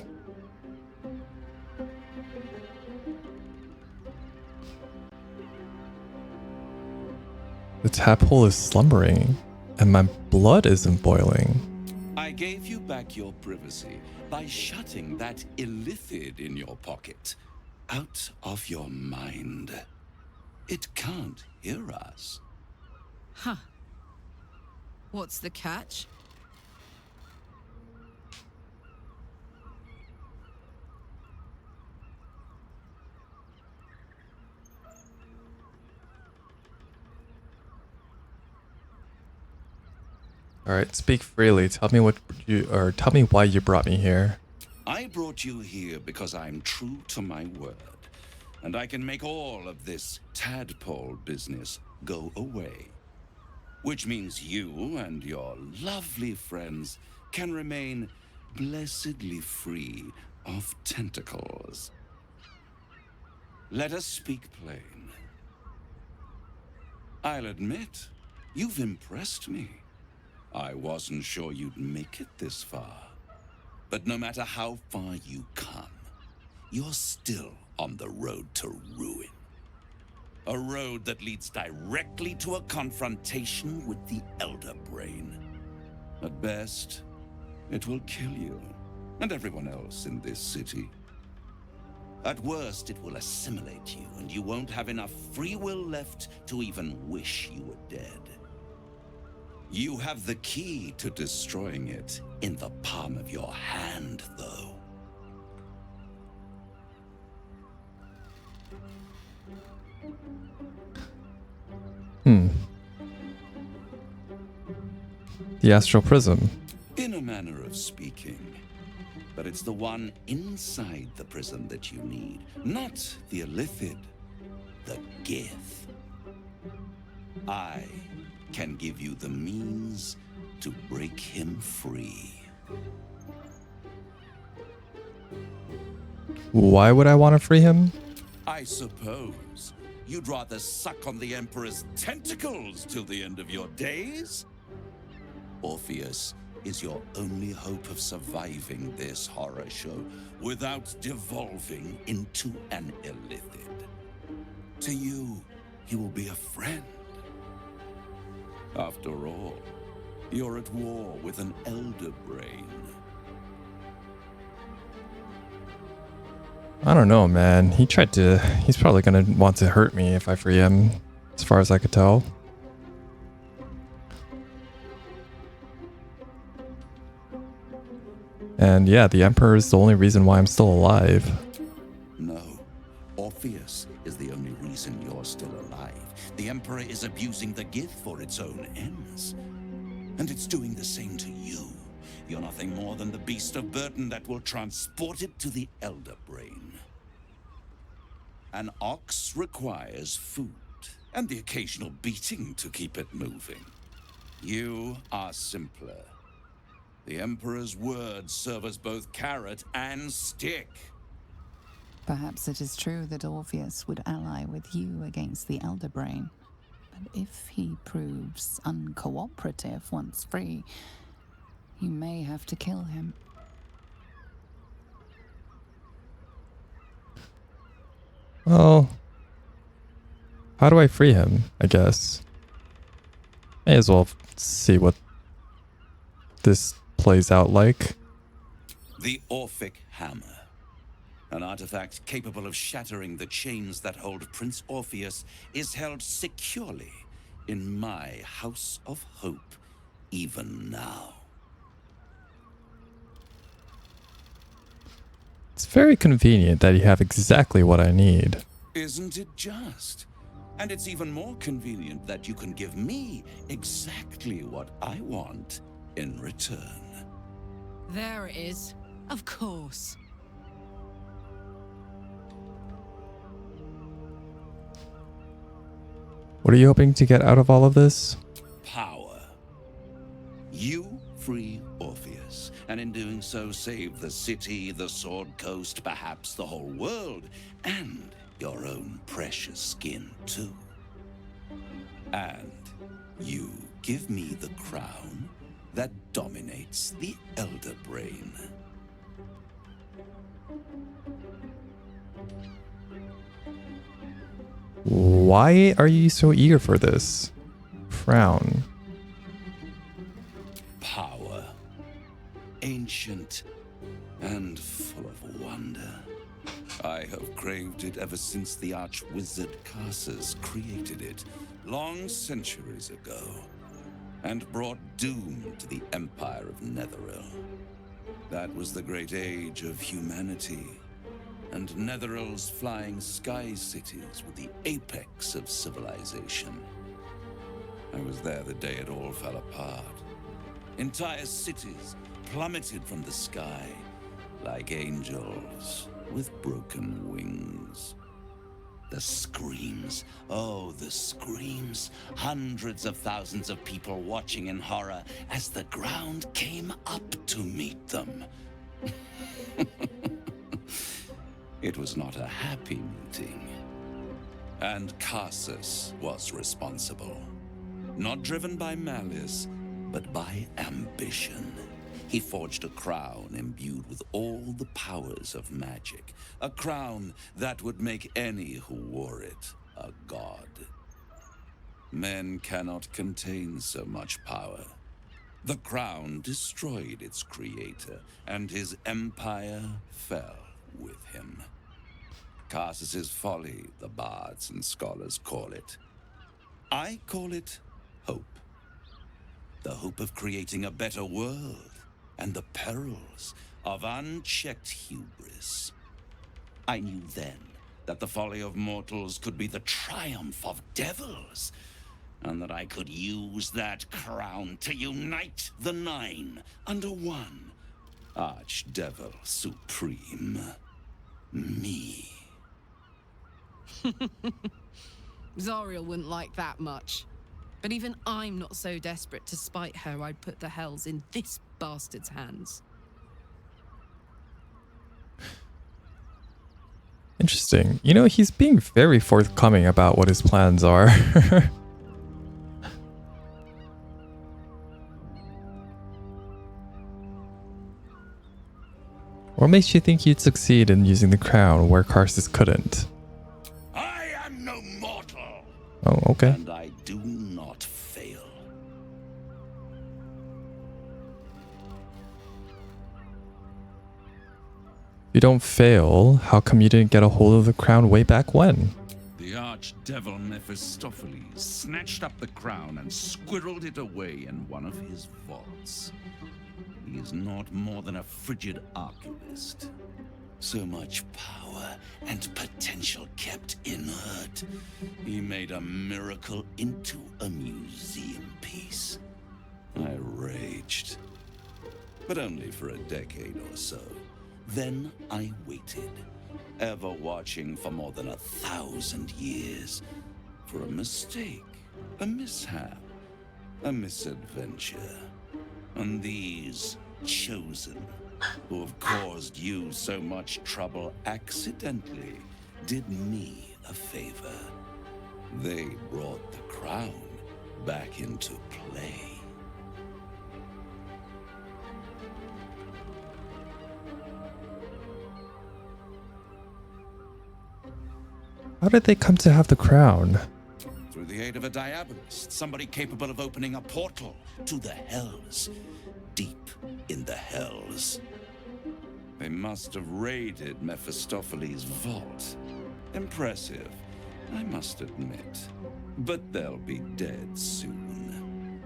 The tap hole is slumbering, and my blood isn't boiling. I gave you back your privacy by shutting that illithid in your pocket out of your mind. It can't hear us. Huh. What's the catch? All right, speak freely. Tell me tell me why you brought me here. I brought you here because I'm true to my word, and I can make all of this tadpole business go away. Which means you and your lovely friends can remain blessedly free of tentacles. Let us speak plain. I'll admit, you've impressed me. I wasn't sure you'd make it this far. But no matter how far you come, you're still on the road to ruin. A road that leads directly to a confrontation with the Elder Brain. At best, it will kill you and everyone else in this city. At worst, it will assimilate you, and you won't have enough free will left to even wish you were dead. You have the key to destroying it in the palm of your hand, though. The astral prism. In a manner of speaking. But it's the one inside the prism that you need, not the illithid, the Gith. I can give you the means to break him free. Why would I want to free him? I suppose you'd rather suck on the Emperor's tentacles till the end of your days? Orpheus is your only hope of surviving this horror show without devolving into an illithid. To you, he will be a friend. After all, you're at war with an Elder Brain. I don't know, man. He's probably gonna want to hurt me if I free him, as far as I could tell. And yeah, the Emperor is the only reason why I'm still alive. No. Orpheus is the only reason you're still alive. The Emperor is abusing the gift for its own ends. And it's doing the same to you. You're nothing more than the beast of burden that will transport it to the Elder Brain. An ox requires food, and the occasional beating to keep it moving. You are simpler. The Emperor's words serve as both carrot and stick. Perhaps it is true that Orpheus would ally with you against the Elder Brain. But if he proves uncooperative once free, you may have to kill him. Well, how do I free him, I guess? May as well see what this plays out like. The Orphic Hammer. An artifact capable of shattering the chains that hold Prince Orpheus is held securely in my House of Hope, even now. It's very convenient that you have exactly what I need. Isn't it just? And it's even more convenient that you can give me exactly what I want in return. There it is. Of course. What are you hoping to get out of all of this? Power. You free Orpheus, and in doing so save the city, the Sword Coast, perhaps the whole world, and your own precious skin too. And you give me the crown that dominates the Elder Brain. Why are you so eager for this? Frown. Power. Ancient and full of wonder. I have craved it ever since the arch-wizard Karsus created it, long centuries ago, and brought doom to the Empire of Netheril. That was the great age of humanity, and Netheril's flying sky cities were the apex of civilization. I was there the day it all fell apart. Entire cities plummeted from the sky like angels with broken wings. The screams, oh, the screams. Hundreds of thousands of people watching in horror as the ground came up to meet them. It was not a happy meeting. And Karsus was responsible. Not driven by malice, but by ambition. He forged a crown imbued with all the powers of magic. A crown that would make any who wore it a god. Men cannot contain so much power. The crown destroyed its creator, and his empire fell with him. Karsus's folly, the bards and scholars call it. I call it hope. The hope of creating a better world, and the perils of unchecked hubris. I knew then that the folly of mortals could be the triumph of devils, and that I could use that crown to unite the Nine under one Archdevil Supreme. Me. Zariel wouldn't like that much. But even I'm not so desperate to spite her I'd put the hells in this bastard's hands. Interesting. You know, he's being very forthcoming about what his plans are. What makes you think you'd succeed in using the crown where Karsus couldn't? I am no mortal. Oh, okay. And I do not fail. If you don't fail, how come you didn't get a hold of the crown way back when? The archdevil Mephistopheles snatched up the crown and squirreled it away in one of his vaults. he's not more than a frigid archivist. So much power and potential kept inert. He made a miracle into a museum piece. I raged. But only for a decade or so. Then I waited, ever watching for more than 1,000 years, for a mistake, a mishap, a misadventure. And these chosen, who have caused you so much trouble accidentally, did me a favor. They brought the crown back into play. How did they come to have the crown? Through the aid of a diabolist, somebody capable of opening a portal to the Hells. Deep in the Hells. They must have raided Mephistopheles' vault. Impressive, I must admit. But they'll be dead soon.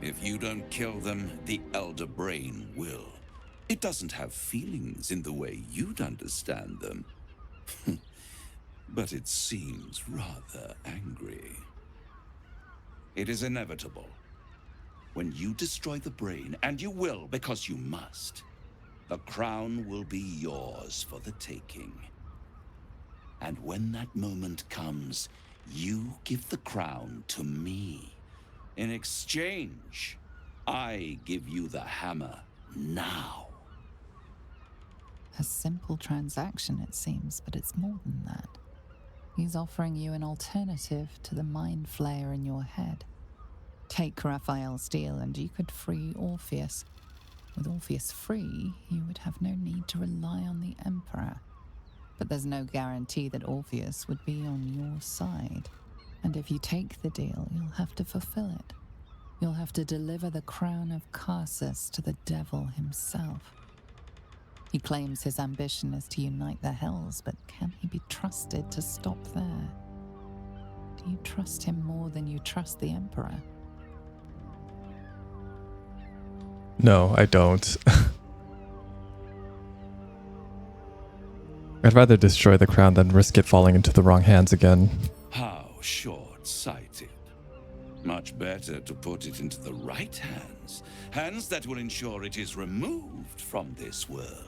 If you don't kill them, the Elder Brain will. It doesn't have feelings in the way you'd understand them. But it seems rather angry. It is inevitable. When you destroy the brain, and you will because you must, the crown will be yours for the taking. And when that moment comes, you give the crown to me. In exchange, I give you the hammer now. A simple transaction, it seems, but it's more than that. He's offering you an alternative to the mind flayer in your head. Take Raphael's deal and you could free Orpheus. With Orpheus free, you would have no need to rely on the Emperor. But there's no guarantee that Orpheus would be on your side. And if you take the deal, you'll have to fulfill it. You'll have to deliver the crown of Khasis to the devil himself. He claims his ambition is to unite the Hells, but can he be trusted to stop there? Do you trust him more than you trust the Emperor? No, I don't. I'd rather destroy the crown than risk it falling into the wrong hands again. How short-sighted. Much better to put it into the right hands. Hands that will ensure it is removed from this world.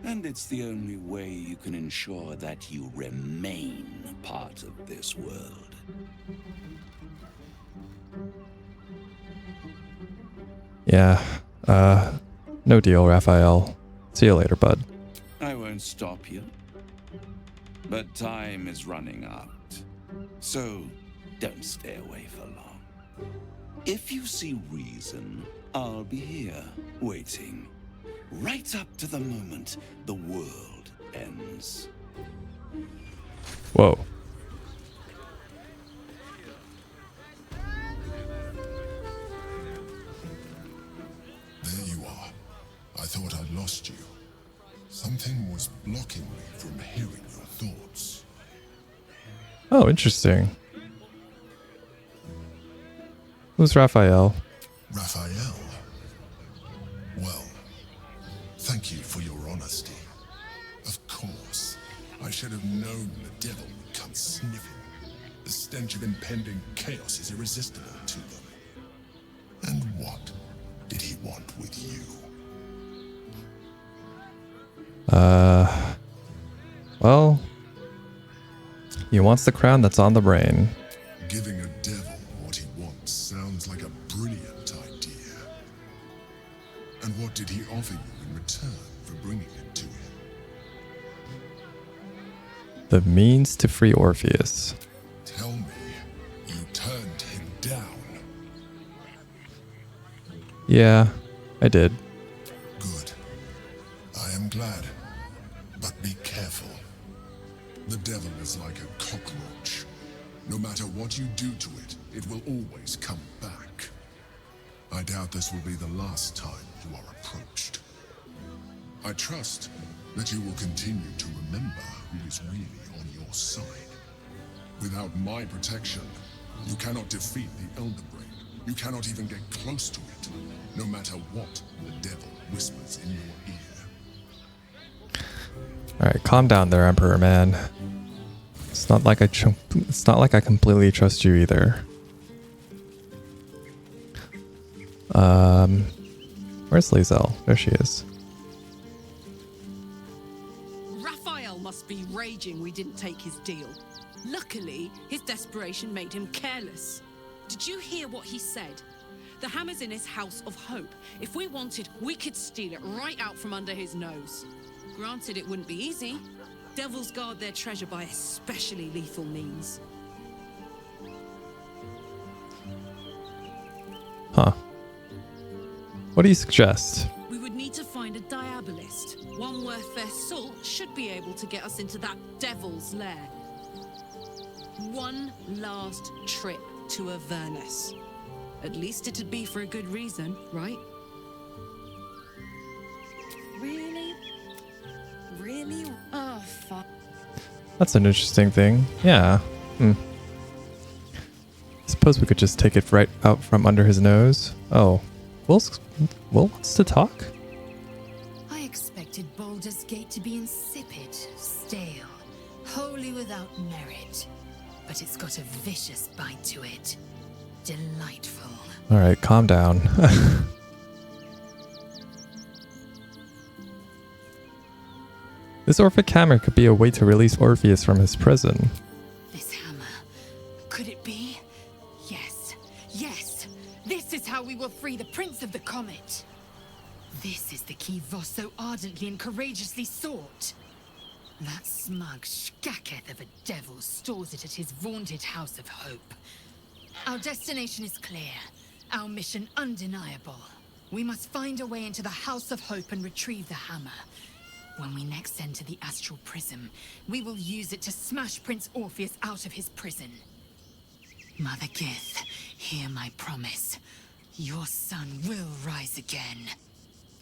And it's the only way you can ensure that you remain part of this world. Yeah, no deal, Raphael. See you later, bud. I won't stop you. But time is running out. So don't stay away for long. If you see reason, I'll be here, waiting. Right up to the moment the world ends. Whoa. There you are. I thought I'd lost you. Something was blocking me from hearing your thoughts. Oh, interesting. Who's Raphael? Raphael? Well, thank you for your honesty. Of course, I should have known the devil would come sniffing. The stench of impending chaos is irresistible to them. And what did he want with you? Well, he wants the crown that's on the brain. Giving a devil what he wants sounds like a brilliant idea. And what did he offer you in return for bringing it to him? The means to free Orpheus. Tell me, you turned him down. Yeah, I did. Good. I am glad. But be careful. The devil is like a cockroach. No matter what you do to it, it will always come back. I doubt this will be the last time you are approached. I trust that you will continue to remember who is really on your side. Without my protection, you cannot defeat the Elder Brain. You cannot even get close to it, no matter what the devil whispers in your ear. Alright, calm down there, Emperor, man. It's not like I completely trust you either. Where's Lae'zel? There she is. Raphael must be raging we didn't take his deal. Luckily, his desperation made him careless. Did you hear what he said? The hammer's in his house of hope. If we wanted, we could steal it right out from under his nose. Granted, it wouldn't be easy. Devils guard their treasure by especially lethal means. Huh. What do you suggest? We would need to find a diabolist. One worth their salt should be able to get us into that devil's lair. One last trip to Avernus. At least it'd be for a good reason, right? Really? Really? Oh, fuck. That's an interesting thing. Yeah. Suppose we could just take it right out from under his nose. Oh. Will wants to talk? I expected Baldur's Gate to be insipid, stale, wholly without merit. But it's got a vicious bite to it. Delightful. Alright, calm down. This Orphic hammer could be a way to release Orpheus from his prison. This hammer. Could it be? Yes. Yes! This is how we will free the Prince of the Comet. This is the key Voss so ardently and courageously sought. That smug skacketh of a devil stores it at his vaunted House of Hope. Our destination is clear. Our mission undeniable. We must find a way into the House of Hope and retrieve the hammer. When we next enter the Astral Prism, we will use it to smash Prince Orpheus out of his prison. Mother Gith, hear my promise. Your son will rise again.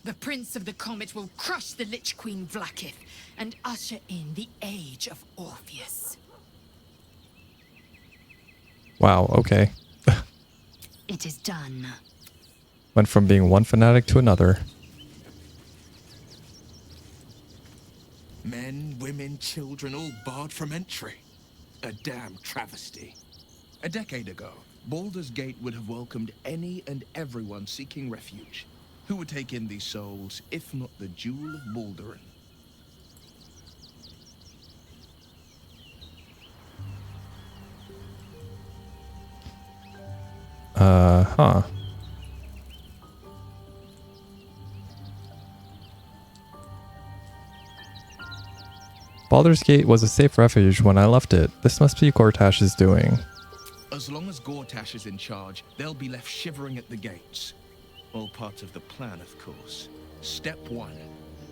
The Prince of the Comet will crush the Lich Queen Vlaakith and usher in the Age of Orpheus. Wow, okay. It is done. Went from being one fanatic to another. Men, women, children, all barred from entry. A damn travesty. A decade ago, Baldur's Gate would have welcomed any and everyone seeking refuge. Who would take in these souls, if not the Jewel of Baldur? Huh. Baldur's Gate was a safe refuge when I left it. This must be Gortash's doing. As long as Gortash is in charge, they'll be left shivering at the gates. All part of the plan, of course. Step 1,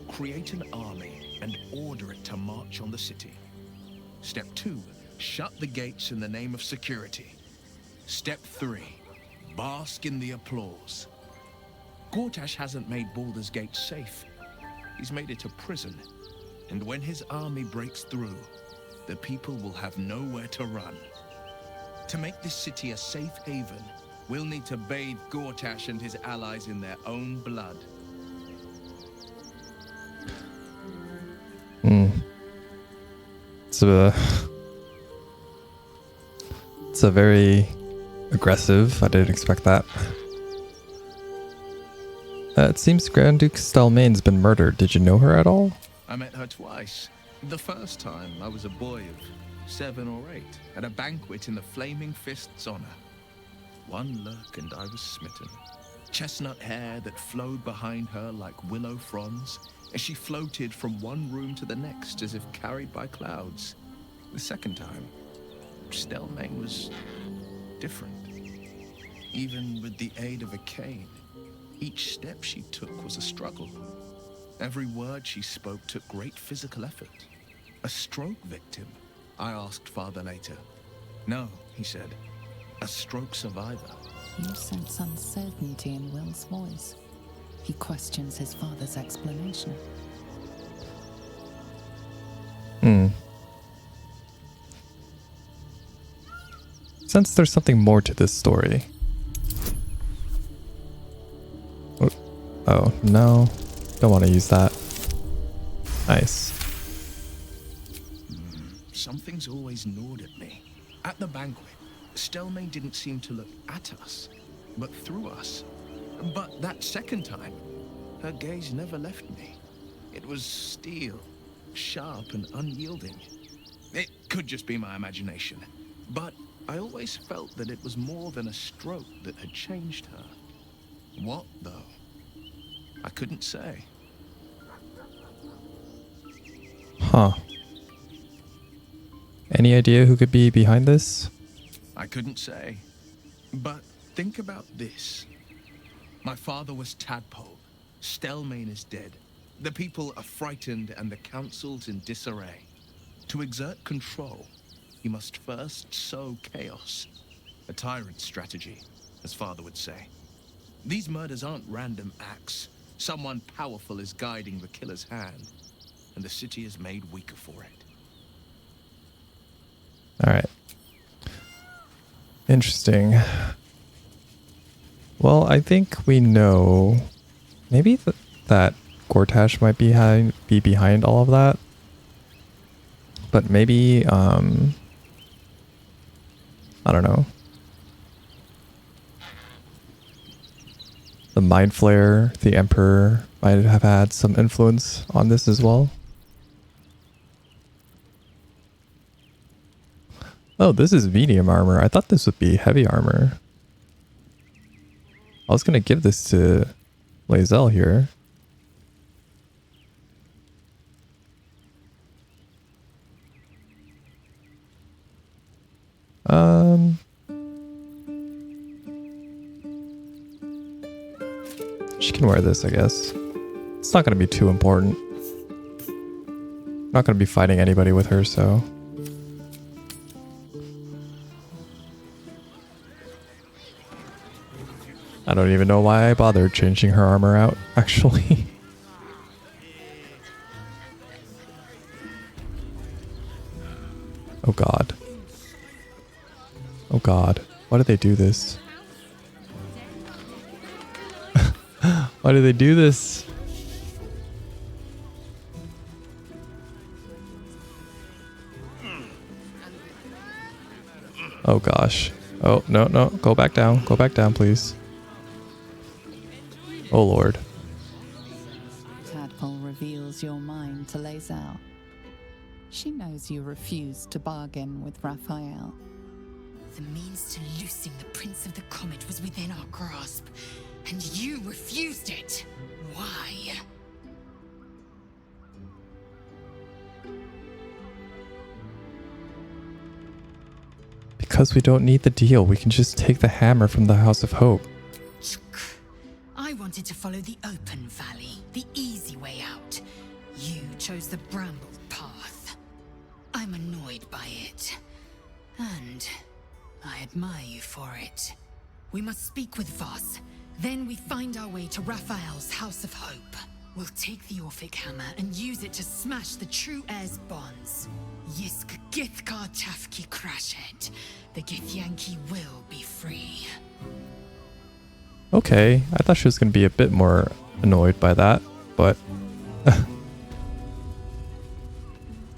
create an army and order it to march on the city. Step 2, shut the gates in the name of security. Step 3, bask in the applause. Gortash hasn't made Baldur's Gate safe. He's made it a prison. And when his army breaks through, the people will have nowhere to run. To make this city a safe haven, we'll need to bathe Gortash and his allies in their own blood. It's a very aggressive. I didn't expect that. It seems Grand Duke Stelmane's been murdered. Did you know her at all? I met her twice. The first time, I was a boy of 7 or 8, at a banquet in the Flaming Fist's honor. One look and I was smitten. Chestnut hair that flowed behind her like willow fronds, as she floated from one room to the next as if carried by clouds. The second time, Stelmane was different. Even with the aid of a cane, each step she took was a struggle. Every word she spoke took great physical effort. A stroke victim? I asked Father later. No, he said. A stroke survivor. You sense uncertainty in Will's voice. He questions his father's explanation. Sense there's something more to this story. Oh, no. Don't want to use that. Nice. Something's always gnawed at me. At the banquet, Stelmane didn't seem to look at us, but through us. But that second time, her gaze never left me. It was steel, sharp and unyielding. It could just be my imagination, but I always felt that it was more than a stroke that had changed her. What, though? I couldn't say. Huh. Any idea who could be behind this? I couldn't say. But think about this. My father was Tadpole. Stelmane is dead. The people are frightened and the council's in disarray. To exert control, you must first sow chaos. A tyrant's strategy, as father would say. These murders aren't random acts. Someone powerful is guiding the killer's hand, and the city is made weaker for it. Alright. Interesting. Well, I think we know... Maybe that Gortash might be behind all of that. But maybe, I don't know. The Mind Flayer, the Emperor, might have had some influence on this as well. Oh, this is medium armor. I thought this would be heavy armor. I was going to give this to Lae'zel here. She can wear this, I guess. It's not going to be too important. Not going to be fighting anybody with her, so... I don't even know why I bothered changing her armor out, actually. Oh god. Oh god. Why did they do this? Why did they do this? Oh gosh. Oh, no, no. Go back down. Go back down, please. Oh lord. Tadpole reveals your mind to Lae'zel. She knows you refused to bargain with Raphael. The means to loosing the Prince of the Comet was within our grasp, and you refused it. Why? Because we don't need the deal. We can just take the hammer from the House of Hope. I wanted to follow the open valley, the easy way out. You chose the bramble path. I'm annoyed by it. And I admire you for it. We must speak with Voss. Then we find our way to Raphael's House of Hope. We'll take the Orphic hammer and use it to smash the true heir's bonds. Yisk Gith'rak Tafki Crashet. The Githyanki will be free. Okay, I thought she was going to be a bit more annoyed by that, but...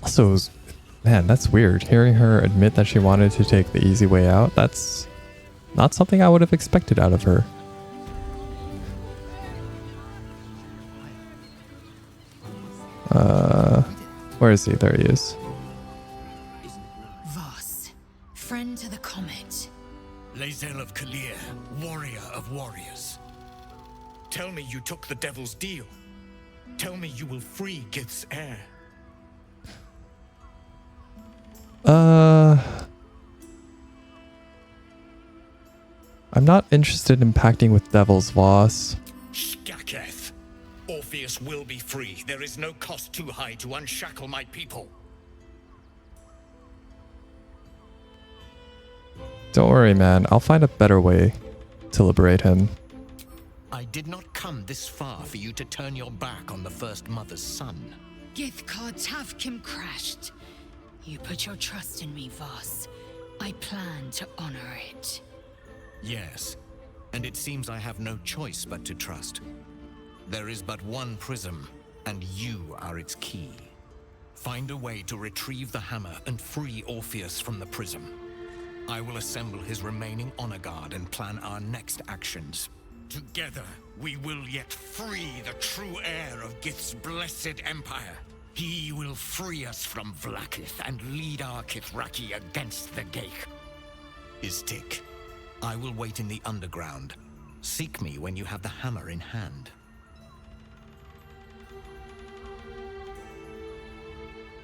Also, it was, man, that's weird. Hearing her admit that she wanted to take the easy way out, that's not something I would have expected out of her. Where is he? There he is. Voss, friend to the Comet. Lae'zel of Kalir, warrior of warriors. Tell me you took the Devil's deal. Tell me you will free Gith's heir. I'm not interested in pacting with devils, Voss. Skaketh. Orpheus will be free. There is no cost too high to unshackle my people. Don't worry, man. I'll find a better way to liberate him. I did not come this far for you to turn your back on the first mother's son. Gith'rak Tavkim crashed. You put your trust in me, Voss. I plan to honor it. Yes, and it seems I have no choice but to trust. There is but one prism, and you are its key. Find a way to retrieve the hammer and free Orpheus from the prism. I will assemble his remaining honor guard and plan our next actions. Together, we will yet free the true heir of Gith's blessed empire. He will free us from Vlaakith and lead our Kith'raki against the Geich. Istik, I will wait in the underground. Seek me when you have the hammer in hand.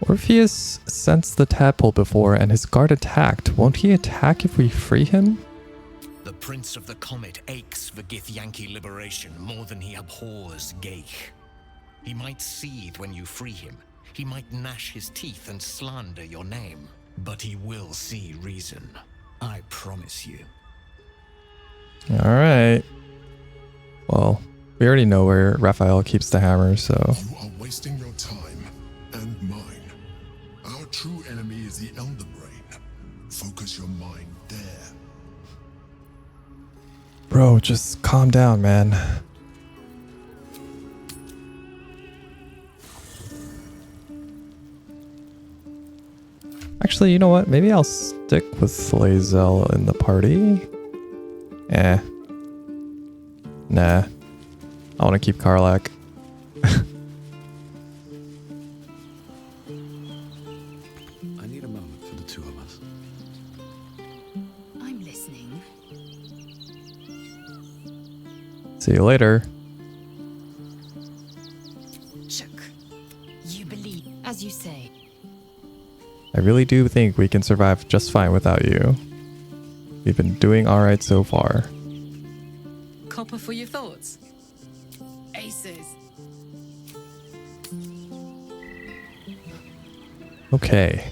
Orpheus sensed the tadpole before and his guard attacked. Won't he attack if we free him? The Prince of the Comet aches for Githyanki liberation more than he abhors Geich. He might seethe when you free him. He might gnash his teeth and slander your name. But he will see reason. I promise you. Alright. Well, we already know where Raphael keeps the hammer, so... You are wasting your time and mine. Our true enemy is the Elder Brain. Focus your mind there. Bro, just calm down, man. Actually, you know what? Maybe I'll stick with Lae'zel in the party. Nah. I want to keep Karlach. I need a moment for the two of us. I'm listening. See you later. Shook. You believe, as you say. I really do think we can survive just fine without you. We've been doing alright so far. Copper for your thoughts. Aces. Okay.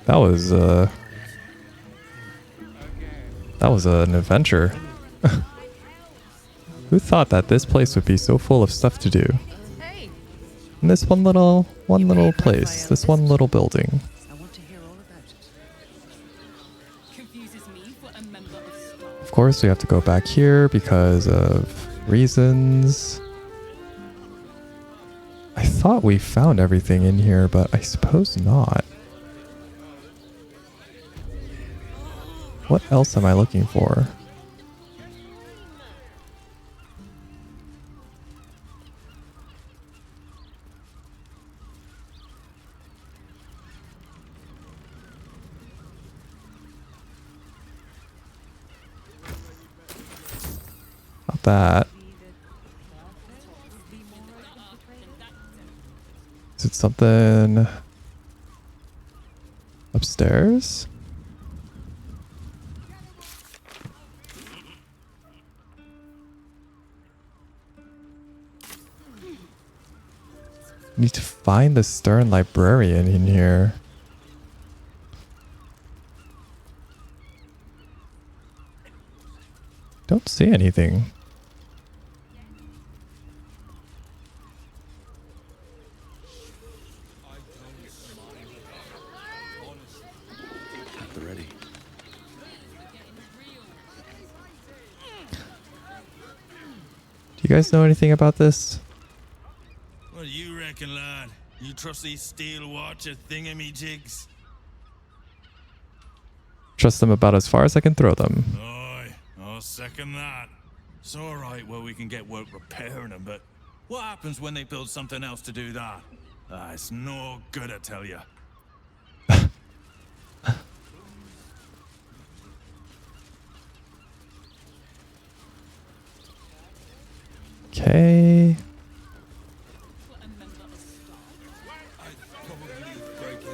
That was an adventure. Who thought that this place would be so full of stuff to do? In this one little place, this one little building. Of course, we have to go back here because of reasons. I thought we found everything in here, but I suppose not. What else am I looking for? Not that. Is it something upstairs? Need to find the Stern Librarian in here. Don't see anything. At the ready. Do you guys know anything about this? What do you reckon, lad? You trust these steel watcher thingamajigs? Trust them about as far as I can throw them. Aye, I'll second that. It's alright where we can get work repairing them, but what happens when they build something else to do that? It's no good, I tell you. Okay.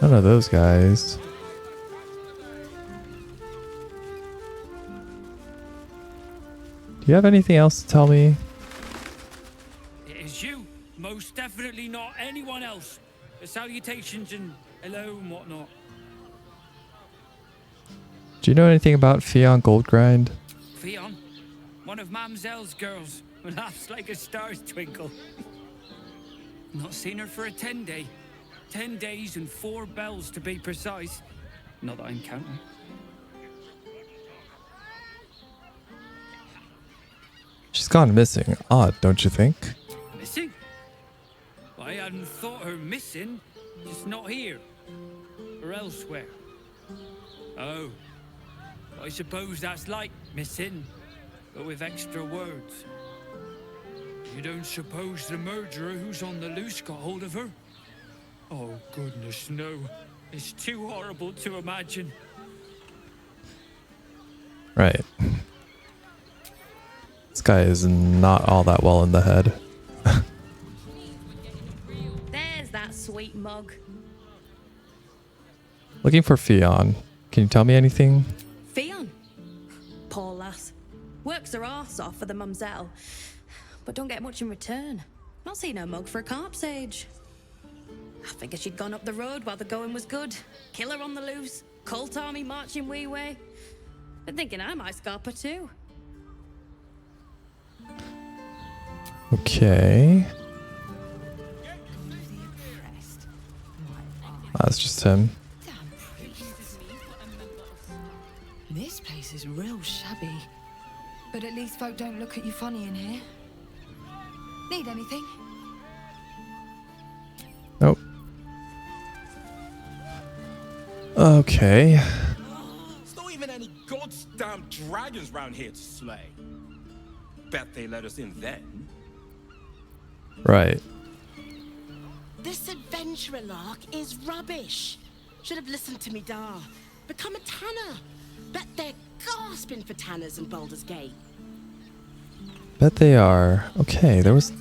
None of those guys. Do you have anything else to tell me? It is you. Most definitely not anyone else. Salutations and hello and whatnot. Do you know anything about Fionn Goldgrind? Fionn, one of Mamselle's girls, laughs like a star's twinkle. Not seen her for a 10-day. 10 days and 4 bells to be precise. Not that I'm counting. gone missing. Odd, don't you think? Missing? I hadn't thought her missing, just not here. Or elsewhere. Oh. I suppose that's like missing, but with extra words. You don't suppose the murderer who's on the loose got hold of her? Oh, goodness, no. It's too horrible to imagine. Right. This guy is not all that well in the head. There's that sweet mug. Looking for Fionn. Can you tell me anything? Fionn? Poor lass. Works her arse off for the mumselle, but don't get much in return. Not seen her mug for a carp's age. I figured she'd gone up the road while the going was good. Killer on the loose. Cult army marching wee way. Been thinking I might scarp her too. Okay. That's just him. This place is real shabby. But at least folk don't look at you funny in here. Need anything? Nope. Okay. There's not even any goddamn dragons round here to slay. Bet they let us in then. Right. This adventurer lark is rubbish. Should have listened to me, Dar. Become a tanner. Bet they're gasping for tanners in Baldur's Gate. Bet they are. Okay, there was...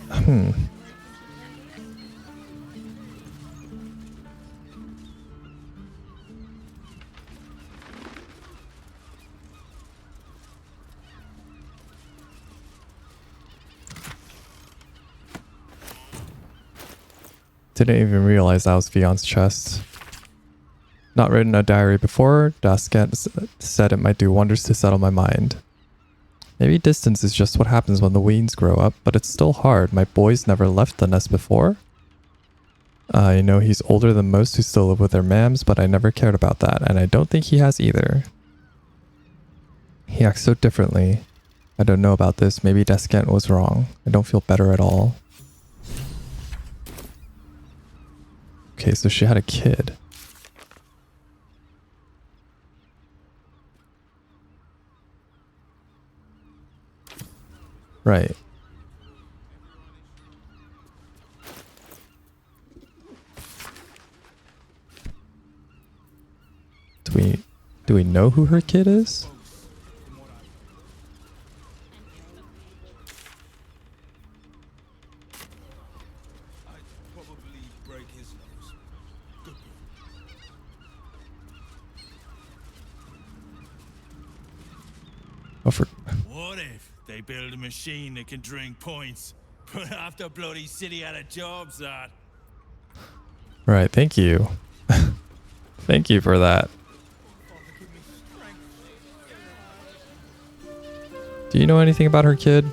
Didn't even realize that was Fionn's chest. Not written a diary before, Daskent said it might do wonders to settle my mind. Maybe distance is just what happens when the weens grow up, but it's still hard. My boys never left the nest before. I know he's older than most who still live with their mams, but I never cared about that, and I don't think he has either. He acts so differently. I don't know about this. Maybe Daskent was wrong. I don't feel better at all. Okay, so she had a kid. Right. Do we know who her kid is? Oh, for... What if they build a machine that can drink points, but half the bloody city out of jobs, that? Right, thank you. Thank you for that. Do you know anything about her kid?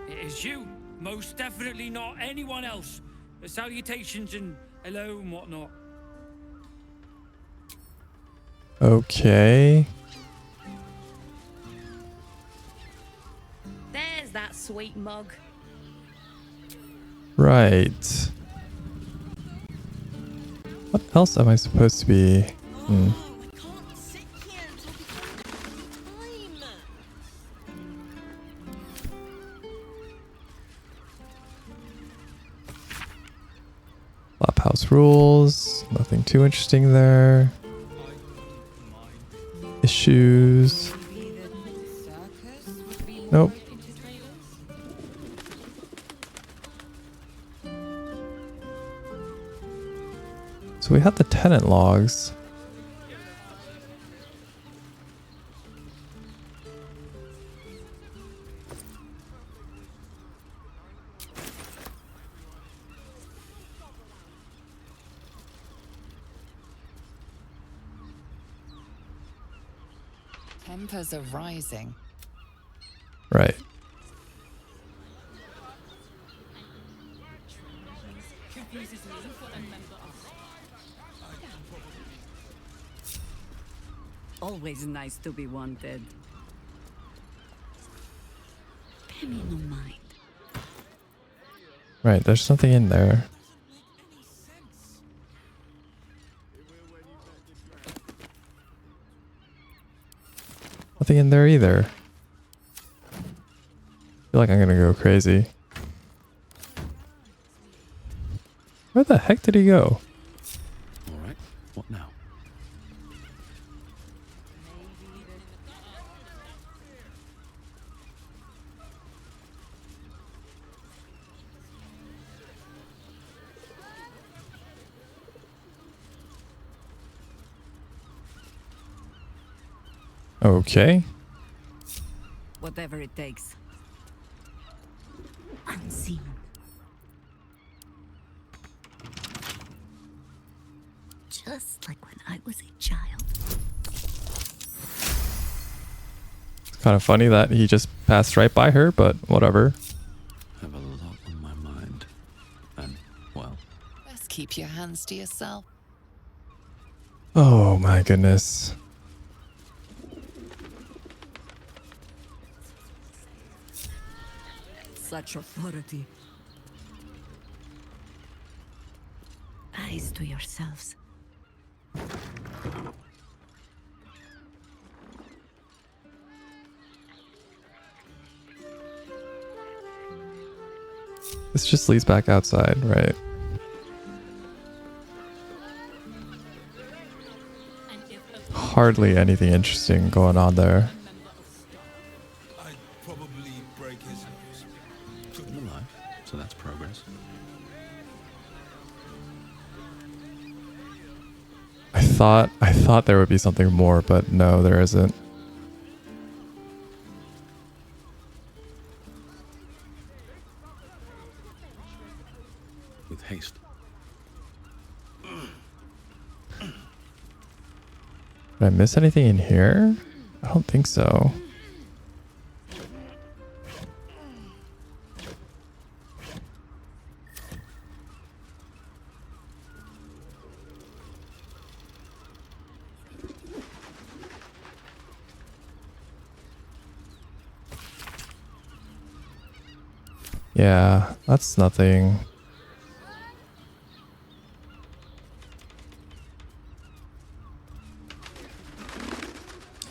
It is you. Most definitely not anyone else. The salutations and hello and whatnot. Okay. There's that sweet mug. Right. What else am I supposed to be? Flophouse rules. Nothing too interesting there. Issues. Nope. So we have the tenant logs. Tempers are rising. Right. Always nice to be wanted. me no mind. Right, there's something in there. Nothing in there either. I feel like I'm gonna go crazy. Where the heck did he go? Alright, what now? Okay. Whatever it takes. Unseen. Just like when I was a child. It's kind of funny that he just passed right by her, but whatever. I have a lot on my mind. And, well... Best keep your hands to yourself. Oh my goodness. Such authority. Eyes to yourselves. This just leads back outside, right? Hardly anything interesting going on there. I'd probably break his nose. Still alive, so that's progress. I thought there would be something more, but no, there isn't. With haste. Did I miss anything in here? I don't think so. Yeah, that's nothing.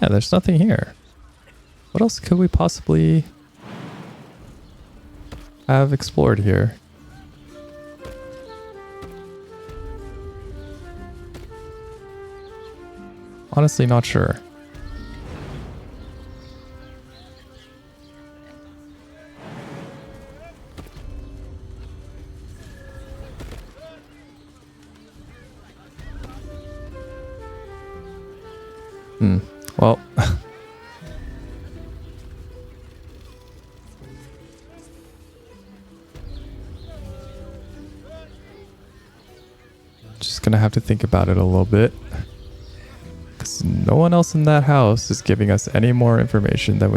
Yeah, there's nothing here. What else could we possibly have explored here? Honestly, not sure. Well, just gonna have to think about it a little bit, because no one else in that house is giving us any more information than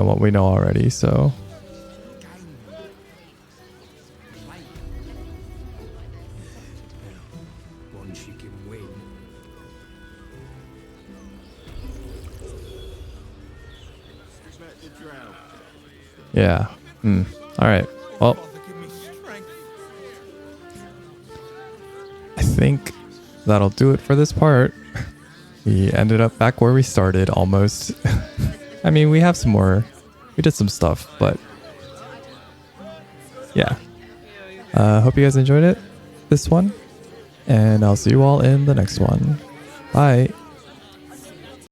what we know already. So. Yeah. All right. Well, I think that'll do it for this part. We ended up back where we started almost. I mean, we have some more. We did some stuff, but yeah. Hope you guys enjoyed this one, and I'll see you all in the next one. Bye.